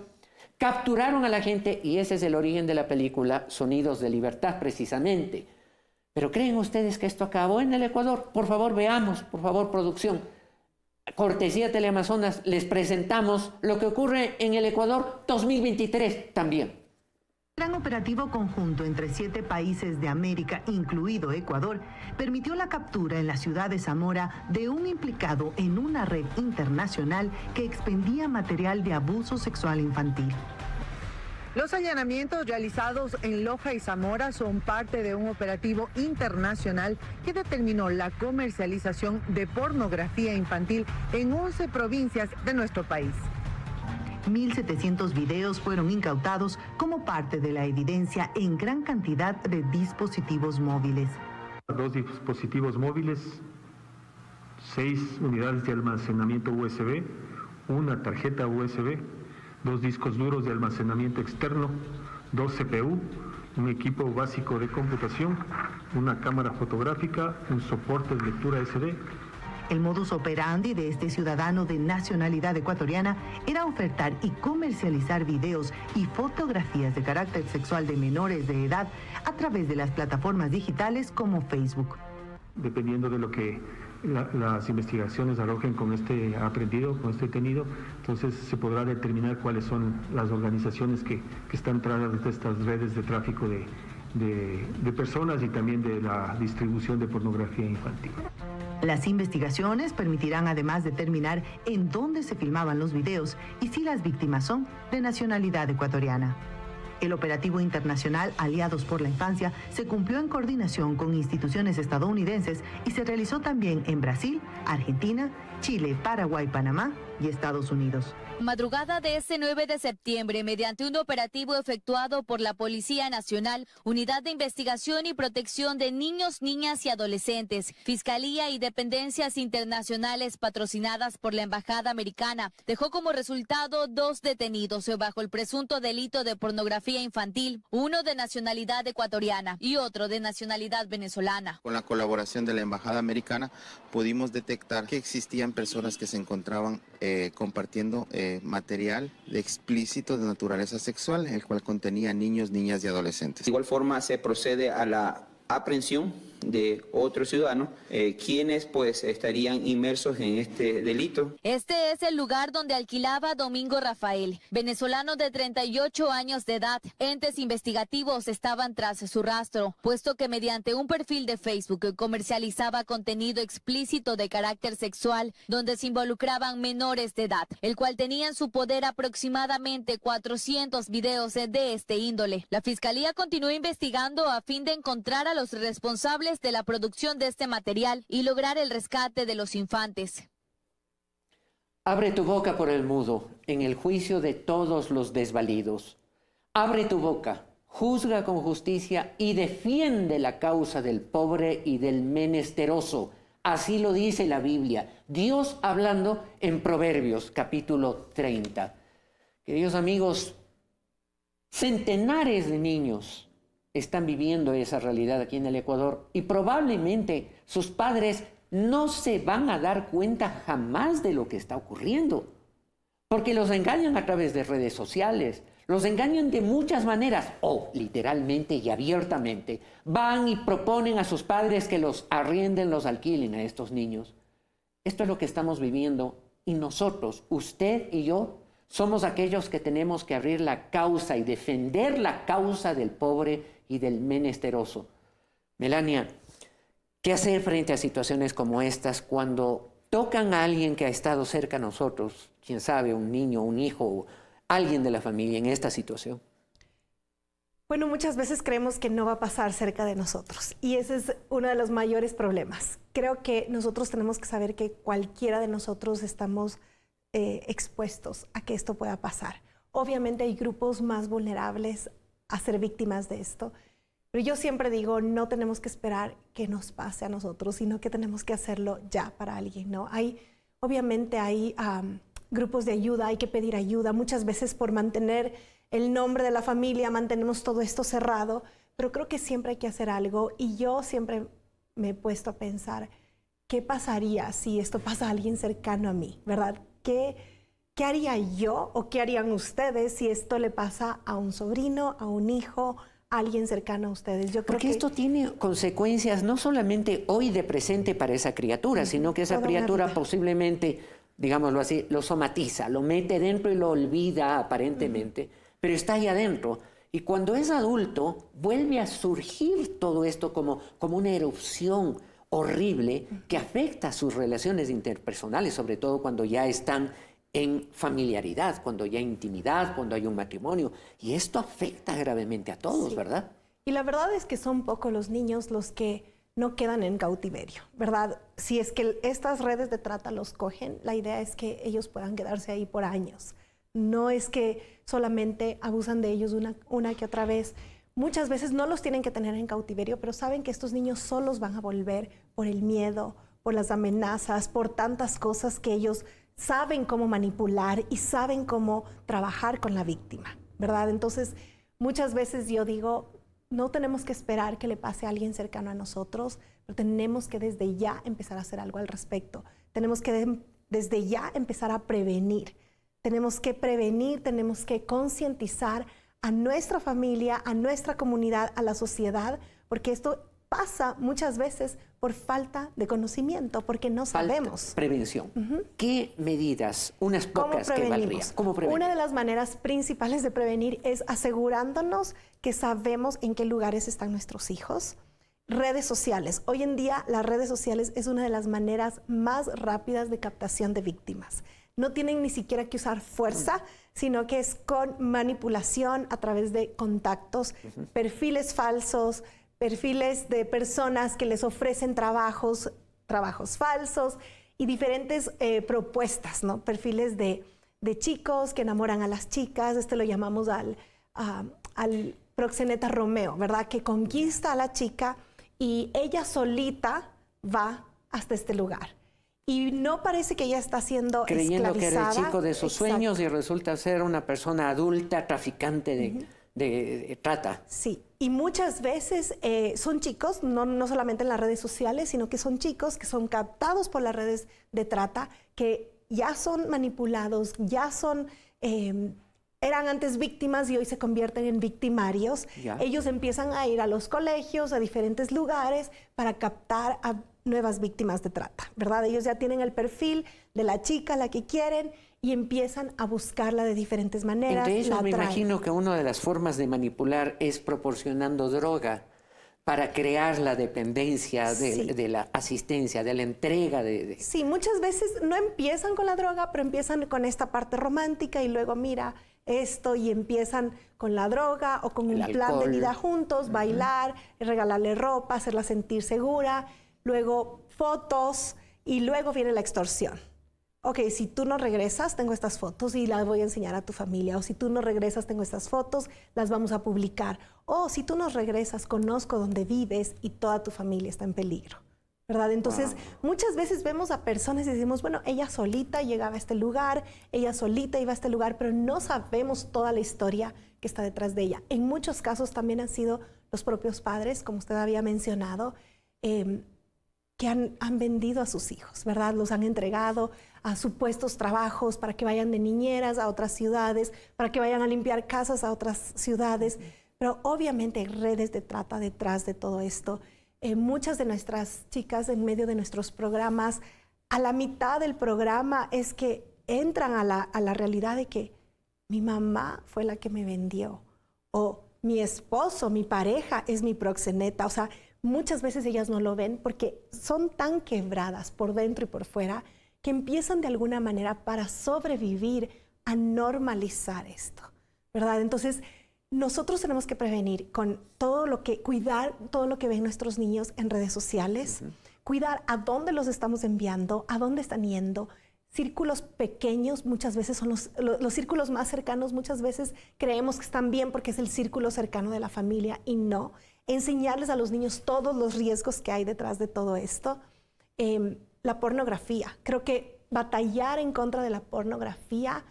Capturaron a la gente y ese es el origen de la película Sonidos de Libertad, precisamente. Pero ¿creen ustedes que esto acabó en el Ecuador? Por favor, veamos, por favor, producción. Cortesía Teleamazonas, les presentamos lo que ocurre en el Ecuador 2023 también. El gran operativo conjunto entre 7 países de América, incluido Ecuador, permitió la captura en la ciudad de Zamora de un implicado en una red internacional que expendía material de abuso sexual infantil. Los allanamientos realizados en Loja y Zamora son parte de un operativo internacional que determinó la comercialización de pornografía infantil en 11 provincias de nuestro país. 1.700 videos fueron incautados como parte de la evidencia en gran cantidad de dispositivos móviles. 2 dispositivos móviles, 6 unidades de almacenamiento USB, una tarjeta USB, 2 discos duros de almacenamiento externo, 2 CPU, un equipo básico de computación, una cámara fotográfica, un soporte de lectura SD. El modus operandi de este ciudadano de nacionalidad ecuatoriana era ofertar y comercializar videos y fotografías de carácter sexual de menores de edad a través de las plataformas digitales como Facebook. Dependiendo de lo que las investigaciones arrojen con este aprendido, con este detenido, entonces se podrá determinar cuáles son las organizaciones que están tras de estas redes de tráfico de personas y también de la distribución de pornografía infantil. Las investigaciones permitirán además determinar en dónde se filmaban los videos y si las víctimas son de nacionalidad ecuatoriana. El operativo internacional Aliados por la Infancia se cumplió en coordinación con instituciones estadounidenses y se realizó también en Brasil, Argentina, Chile, Paraguay, Panamá y Estados Unidos. Madrugada de este 9 de septiembre, mediante un operativo efectuado por la Policía Nacional, Unidad de Investigación y Protección de Niños, Niñas y Adolescentes, Fiscalía y dependencias internacionales patrocinadas por la Embajada Americana, dejó como resultado 2 detenidos bajo el presunto delito de pornografía infantil, uno de nacionalidad ecuatoriana y otro de nacionalidad venezolana. Con la colaboración de la Embajada Americana pudimos detectar que existían personas que se encontraban compartiendo material explícito de naturaleza sexual, el cual contenía niños, niñas y adolescentes. De igual forma se procede a la aprehensión de otros ciudadanos, quienes pues estarían inmersos en este delito. Este es el lugar donde alquilaba Domingo Rafael, venezolano de 38 años de edad. Entes investigativos estaban tras su rastro, puesto que mediante un perfil de Facebook comercializaba contenido explícito de carácter sexual, donde se involucraban menores de edad, el cual tenía en su poder aproximadamente 400 videos de este índole. La Fiscalía continúa investigando a fin de encontrar a los responsables de la producción de este material y lograr el rescate de los infantes. Abre tu boca por el mudo, en el juicio de todos los desvalidos. Abre tu boca, juzga con justicia y defiende la causa del pobre y del menesteroso. Así lo dice la Biblia, Dios hablando en Proverbios, capítulo 30. Queridos amigos, centenares de niños están viviendo esa realidad aquí en el Ecuador y probablemente sus padres no se van a dar cuenta jamás de lo que está ocurriendo, porque los engañan a través de redes sociales, los engañan de muchas maneras o literalmente y abiertamente van y proponen a sus padres que los arrienden, los alquilen a estos niños. Esto es lo que estamos viviendo y nosotros, usted y yo, somos aquellos que tenemos que abrir la causa y defender la causa del pobre y del menesteroso. Melania, ¿qué hacer frente a situaciones como estas cuando tocan a alguien que ha estado cerca a nosotros? Quién sabe, un niño, un hijo, alguien de la familia en esta situación. Bueno, muchas veces creemos que no va a pasar cerca de nosotros y ese es uno de los mayores problemas. Creo que nosotros tenemos que saber que cualquiera de nosotros estamos expuestos a que esto pueda pasar. Obviamente hay grupos más vulnerables a ser víctimas de esto, pero yo siempre digo, no tenemos que esperar que nos pase a nosotros, sino que tenemos que hacerlo ya para alguien, ¿no? Obviamente hay grupos de ayuda, hay que pedir ayuda. Muchas veces por mantener el nombre de la familia mantenemos todo esto cerrado, pero creo que siempre hay que hacer algo y yo siempre me he puesto a pensar, ¿qué pasaría si esto pasa a alguien cercano a mí, verdad? ¿Qué haría yo o qué harían ustedes si esto le pasa a un sobrino, a un hijo, a alguien cercano a ustedes? Yo creo Porque esto tiene consecuencias no solamente hoy de presente para esa criatura, sino que esa criatura posiblemente, digámoslo así, lo somatiza, lo mete dentro y lo olvida aparentemente, pero está ahí adentro. Y cuando es adulto, vuelve a surgir todo esto como una erupción horrible que afecta a sus relaciones interpersonales, sobre todo cuando ya están en familiaridad, cuando ya hay intimidad, cuando hay un matrimonio. Y esto afecta gravemente a todos, ¿verdad? Y la verdad es que son pocos los niños los que no quedan en cautiverio, ¿verdad? Si es que estas redes de trata los cogen, la idea es que ellos puedan quedarse ahí por años. No es que solamente abusan de ellos una que otra vez. Muchas veces no los tienen que tener en cautiverio, pero saben que estos niños solos van a volver por el miedo, por las amenazas, por tantas cosas que ellos saben cómo manipular y saben cómo trabajar con la víctima, ¿verdad? Entonces, muchas veces yo digo, no tenemos que esperar que le pase a alguien cercano a nosotros, pero tenemos que desde ya empezar a hacer algo al respecto. Tenemos que desde ya empezar a prevenir. Tenemos que prevenir, tenemos que concientizar a nuestra familia, a nuestra comunidad, a la sociedad, porque esto pasa muchas veces por falta de conocimiento, porque no sabemos. Prevención. ¿Qué medidas, unas pocas que valdrían? ¿Cómo prevenir? Una de las maneras principales de prevenir es asegurándonos que sabemos en qué lugares están nuestros hijos. Redes sociales. Hoy en día las redes sociales es una de las maneras más rápidas de captación de víctimas. No tienen ni siquiera que usar fuerza, sino que es con manipulación a través de contactos, perfiles falsos, perfiles de personas que les ofrecen trabajos falsos y diferentes propuestas, ¿no? Perfiles de chicos que enamoran a las chicas. Este lo llamamos al proxeneta Romeo, ¿verdad? Que conquista a la chica y ella solita va hasta este lugar. Y no parece que ella está siendo creyendo esclavizada. Que era el chico de sus sueños y resulta ser una persona adulta, traficante de trata. Sí, y muchas veces son chicos, no solamente en las redes sociales, sino que son chicos que son captados por las redes de trata, que ya son manipulados, ya son eran antes víctimas y hoy se convierten en victimarios. Ellos empiezan a ir a los colegios, a diferentes lugares, para captar a nuevas víctimas de trata, ¿verdad? Ellos ya tienen el perfil de la chica, la que quieren, y empiezan a buscarla de diferentes maneras. Entre ellos me imagino que una de las formas de manipular es proporcionando droga para crear la dependencia de la asistencia, de la entrega de... Sí, muchas veces no empiezan con la droga, pero empiezan con esta parte romántica y luego mira esto y empiezan con la droga o con un plan de vida juntos, bailar, regalarle ropa, hacerla sentir segura, luego fotos y luego viene la extorsión. Ok, si tú no regresas, tengo estas fotos y las voy a enseñar a tu familia. O si tú no regresas, tengo estas fotos, las vamos a publicar. O si tú no regresas, conozco dónde vives y toda tu familia está en peligro, ¿verdad? Entonces, muchas veces vemos a personas y decimos, bueno, ella solita llegaba a este lugar, ella solita iba a este lugar, pero no sabemos toda la historia que está detrás de ella. En muchos casos también han sido los propios padres, como usted había mencionado, que han vendido a sus hijos, ¿verdad? Los han entregado a supuestos trabajos para que vayan de niñeras a otras ciudades, para que vayan a limpiar casas a otras ciudades. Pero obviamente hay redes de trata detrás de todo esto. Muchas de nuestras chicas en medio de nuestros programas, a la mitad del programa es que entran a la realidad de que mi mamá fue la que me vendió, o mi esposo, mi pareja es mi proxeneta. O sea, muchas veces ellas no lo ven porque son tan quebradas por dentro y por fuera que empiezan de alguna manera para sobrevivir a normalizar esto, ¿verdad? Entonces, nosotros tenemos que prevenir con todo lo que, cuidar todo lo que ven nuestros niños en redes sociales, cuidar a dónde los estamos enviando, a dónde están yendo. Círculos pequeños muchas veces son los círculos más cercanos, muchas veces creemos que están bien porque es el círculo cercano de la familia y no. Enseñarles a los niños todos los riesgos que hay detrás de todo esto. La pornografía. Creo que batallar en contra de la pornografía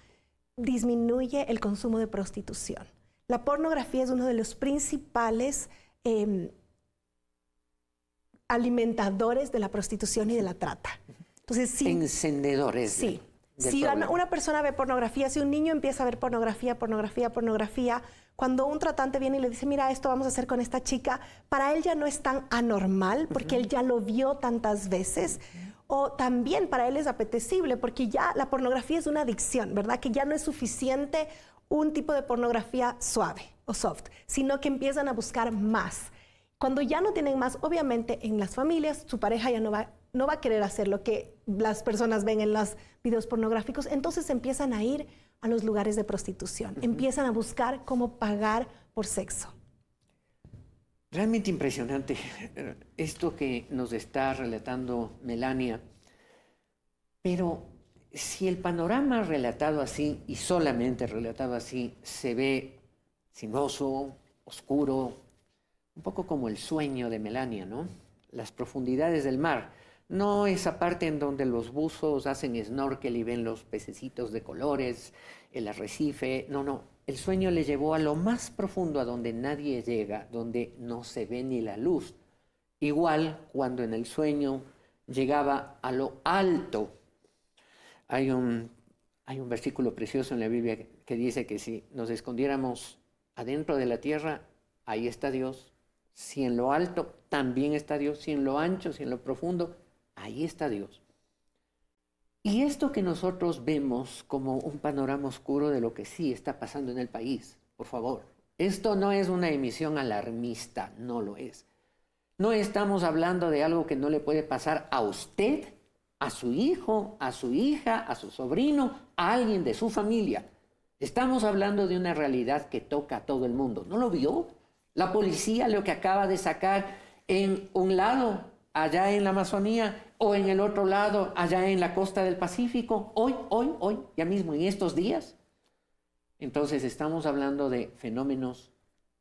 disminuye el consumo de prostitución. La pornografía es uno de los principales alimentadores de la prostitución y de la trata. Entonces, sí, encendedores. Sí. Si una persona ve pornografía, si un niño empieza a ver pornografía, cuando un tratante viene y le dice, mira, esto vamos a hacer con esta chica, para él ya no es tan anormal porque él ya lo vio tantas veces. O también para él es apetecible porque ya la pornografía es una adicción, ¿verdad? Que ya no es suficiente un tipo de pornografía suave o soft, sino que empiezan a buscar más. Cuando ya no tienen más, obviamente en las familias su pareja ya no va a querer hacer lo que las personas ven en los videos pornográficos, entonces empiezan a ir a los lugares de prostitución, empiezan a buscar cómo pagar por sexo. Realmente impresionante esto que nos está relatando Melania, pero si el panorama relatado así, y solamente relatado así, se ve sinuoso, oscuro, un poco como el sueño de Melania, ¿no? Las profundidades del mar, no esa parte en donde los buzos hacen snorkel y ven los pececitos de colores, el arrecife, no. El sueño le llevó a lo más profundo, a donde nadie llega, donde no se ve ni la luz. Igual cuando en el sueño llegaba a lo alto. Hay un versículo precioso en la Biblia que dice que si nos escondiéramos adentro de la tierra, ahí está Dios. Si en lo alto, también está Dios. Si en lo ancho, si en lo profundo, ahí está Dios. Y esto que nosotros vemos como un panorama oscuro de lo que sí está pasando en el país, por favor, esto no es una emisión alarmista, no lo es. No estamos hablando de algo que no le puede pasar a usted, a su hijo, a su hija, a su sobrino, a alguien de su familia. Estamos hablando de una realidad que toca a todo el mundo. ¿No lo vio? La policía lo que acaba de sacar en un lado, allá en la Amazonía, o en el otro lado, allá en la costa del Pacífico, hoy, ya mismo, en estos días. Entonces estamos hablando de fenómenos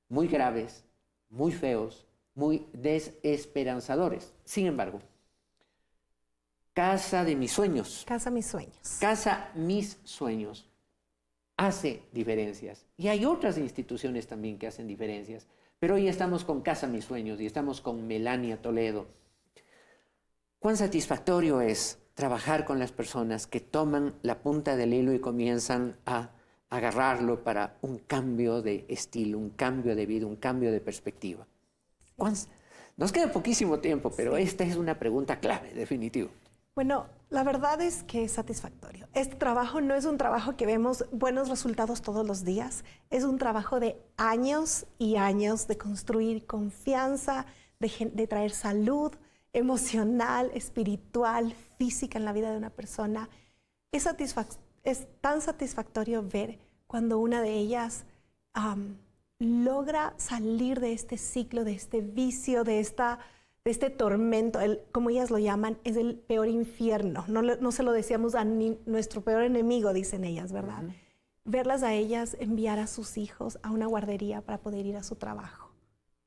muy graves, muy feos, muy desesperanzadores. Sin embargo, Casa de mis sueños. Casa Mis Sueños. Casa Mis Sueños hace diferencias. Y hay otras instituciones también que hacen diferencias. Pero hoy estamos con Casa Mis Sueños y estamos con Melania Toledo. Cuán satisfactorio es trabajar con las personas que toman la punta del hilo y comienzan a agarrarlo para un cambio de estilo, un cambio de vida, un cambio de perspectiva. Nos queda poquísimo tiempo, pero esta es una pregunta clave, definitivo. Bueno, la verdad es que es satisfactorio. Este trabajo no es un trabajo que vemos buenos resultados todos los días. Es un trabajo de años y años de construir confianza, de traer salud emocional, espiritual, física en la vida de una persona. Es tan satisfactorio ver cuando una de ellas logra salir de este ciclo, de este vicio, de este tormento. Como ellas lo llaman, es el peor infierno. No se lo decíamos a nuestro peor enemigo, dicen ellas, ¿verdad? Verlas a ellas enviar a sus hijos a una guardería para poder ir a su trabajo.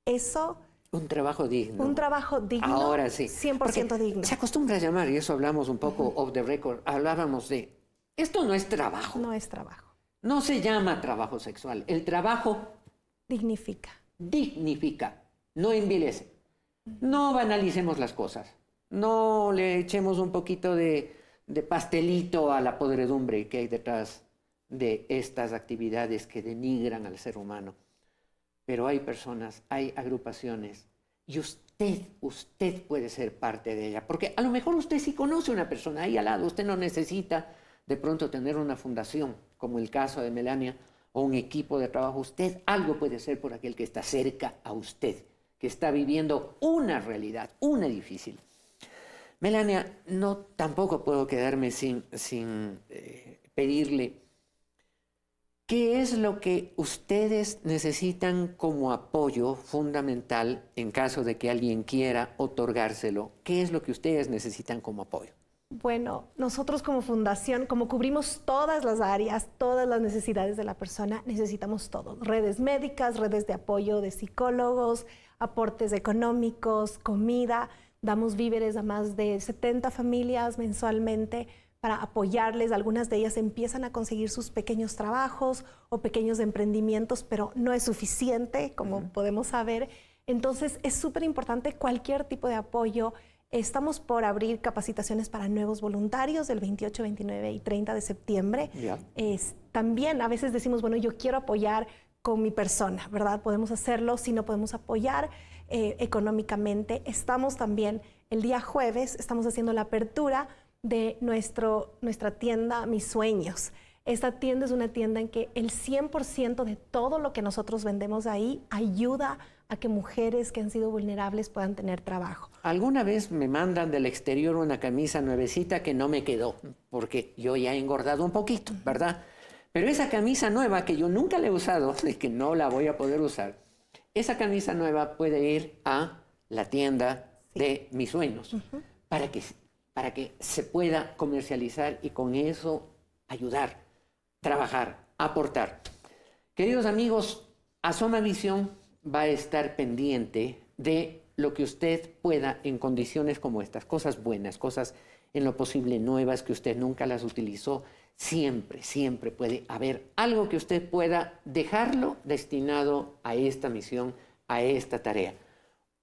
Eso... Un trabajo digno. Un trabajo digno. Ahora sí. 100% digno. Se acostumbra a llamar, y eso hablamos un poco off the record, hablábamos de, esto no es trabajo. No es trabajo. No se llama trabajo sexual. El trabajo... Dignifica. Dignifica, no envilece. No banalicemos las cosas. No le echemos un poquito de pastelito a la podredumbre que hay detrás de estas actividades que denigran al ser humano. Pero hay personas, hay agrupaciones, y usted puede ser parte de ella. Porque a lo mejor usted sí conoce a una persona ahí al lado, usted no necesita de pronto tener una fundación, como el caso de Melania, o un equipo de trabajo. Usted algo puede ser por aquel que está cerca a usted, que está viviendo una realidad, una difícil. Melania, tampoco puedo quedarme sin pedirle, ¿qué es lo que ustedes necesitan como apoyo fundamental en caso de que alguien quiera otorgárselo? ¿Qué es lo que ustedes necesitan como apoyo? Bueno, nosotros como fundación, como cubrimos todas las áreas, todas las necesidades de la persona, necesitamos todo. Redes médicas, redes de apoyo de psicólogos, aportes económicos, comida. Damos víveres a más de 70 familias mensualmente para apoyarles. Algunas de ellas empiezan a conseguir sus pequeños trabajos o pequeños emprendimientos, pero no es suficiente, como podemos saber. Entonces, es súper importante cualquier tipo de apoyo. Estamos por abrir capacitaciones para nuevos voluntarios el 28, 29 y 30 de septiembre. También a veces decimos, bueno, yo quiero apoyar con mi persona, ¿verdad? Podemos hacerlo, si no podemos apoyar económicamente. Estamos también, el día jueves, estamos haciendo la apertura de nuestra tienda Mis Sueños. Esta tienda es una tienda en que el 100% de todo lo que nosotros vendemos ahí ayuda a que mujeres que han sido vulnerables puedan tener trabajo. Alguna vez me mandan del exterior una camisa nuevecita que no me quedó, porque yo ya he engordado un poquito, ¿verdad? Pero esa camisa nueva que yo nunca la he usado, y que no la voy a poder usar, esa camisa nueva puede ir a la tienda de Mis Sueños, para que se pueda comercializar y con eso ayudar, trabajar, aportar. Queridos amigos, Asoma Visión va a estar pendiente de lo que usted pueda en condiciones como estas, cosas buenas, cosas en lo posible nuevas que usted nunca las utilizó. Siempre, siempre puede haber algo que usted pueda dejarlo destinado a esta misión, a esta tarea.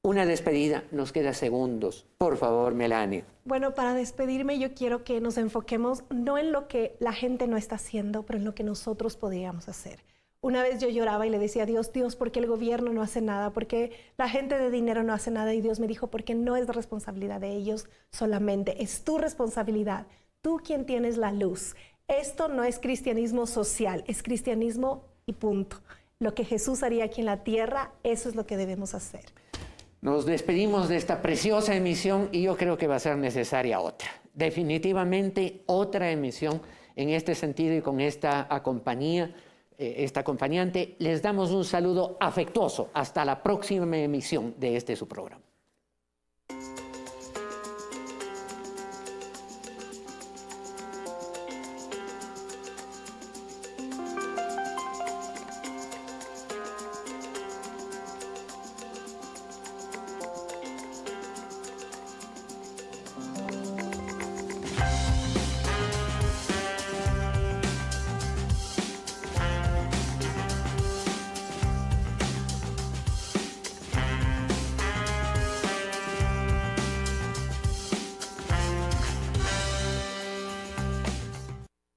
Una despedida, nos queda segundos. Por favor, Melania. Bueno, para despedirme yo quiero que nos enfoquemos no en lo que la gente no está haciendo, pero en lo que nosotros podríamos hacer. Una vez yo lloraba y le decía a Dios, ¿por qué el gobierno no hace nada? ¿Por qué la gente de dinero no hace nada? Y Dios me dijo, porque no es responsabilidad de ellos solamente, es tu responsabilidad. Tú quien tienes la luz. Esto no es cristianismo social, es cristianismo y punto. Lo que Jesús haría aquí en la tierra, eso es lo que debemos hacer. Nos despedimos de esta preciosa emisión y yo creo que va a ser necesaria otra. Definitivamente otra emisión en este sentido y con esta acompañante. Les damos un saludo afectuoso. Hasta la próxima emisión de este su programa.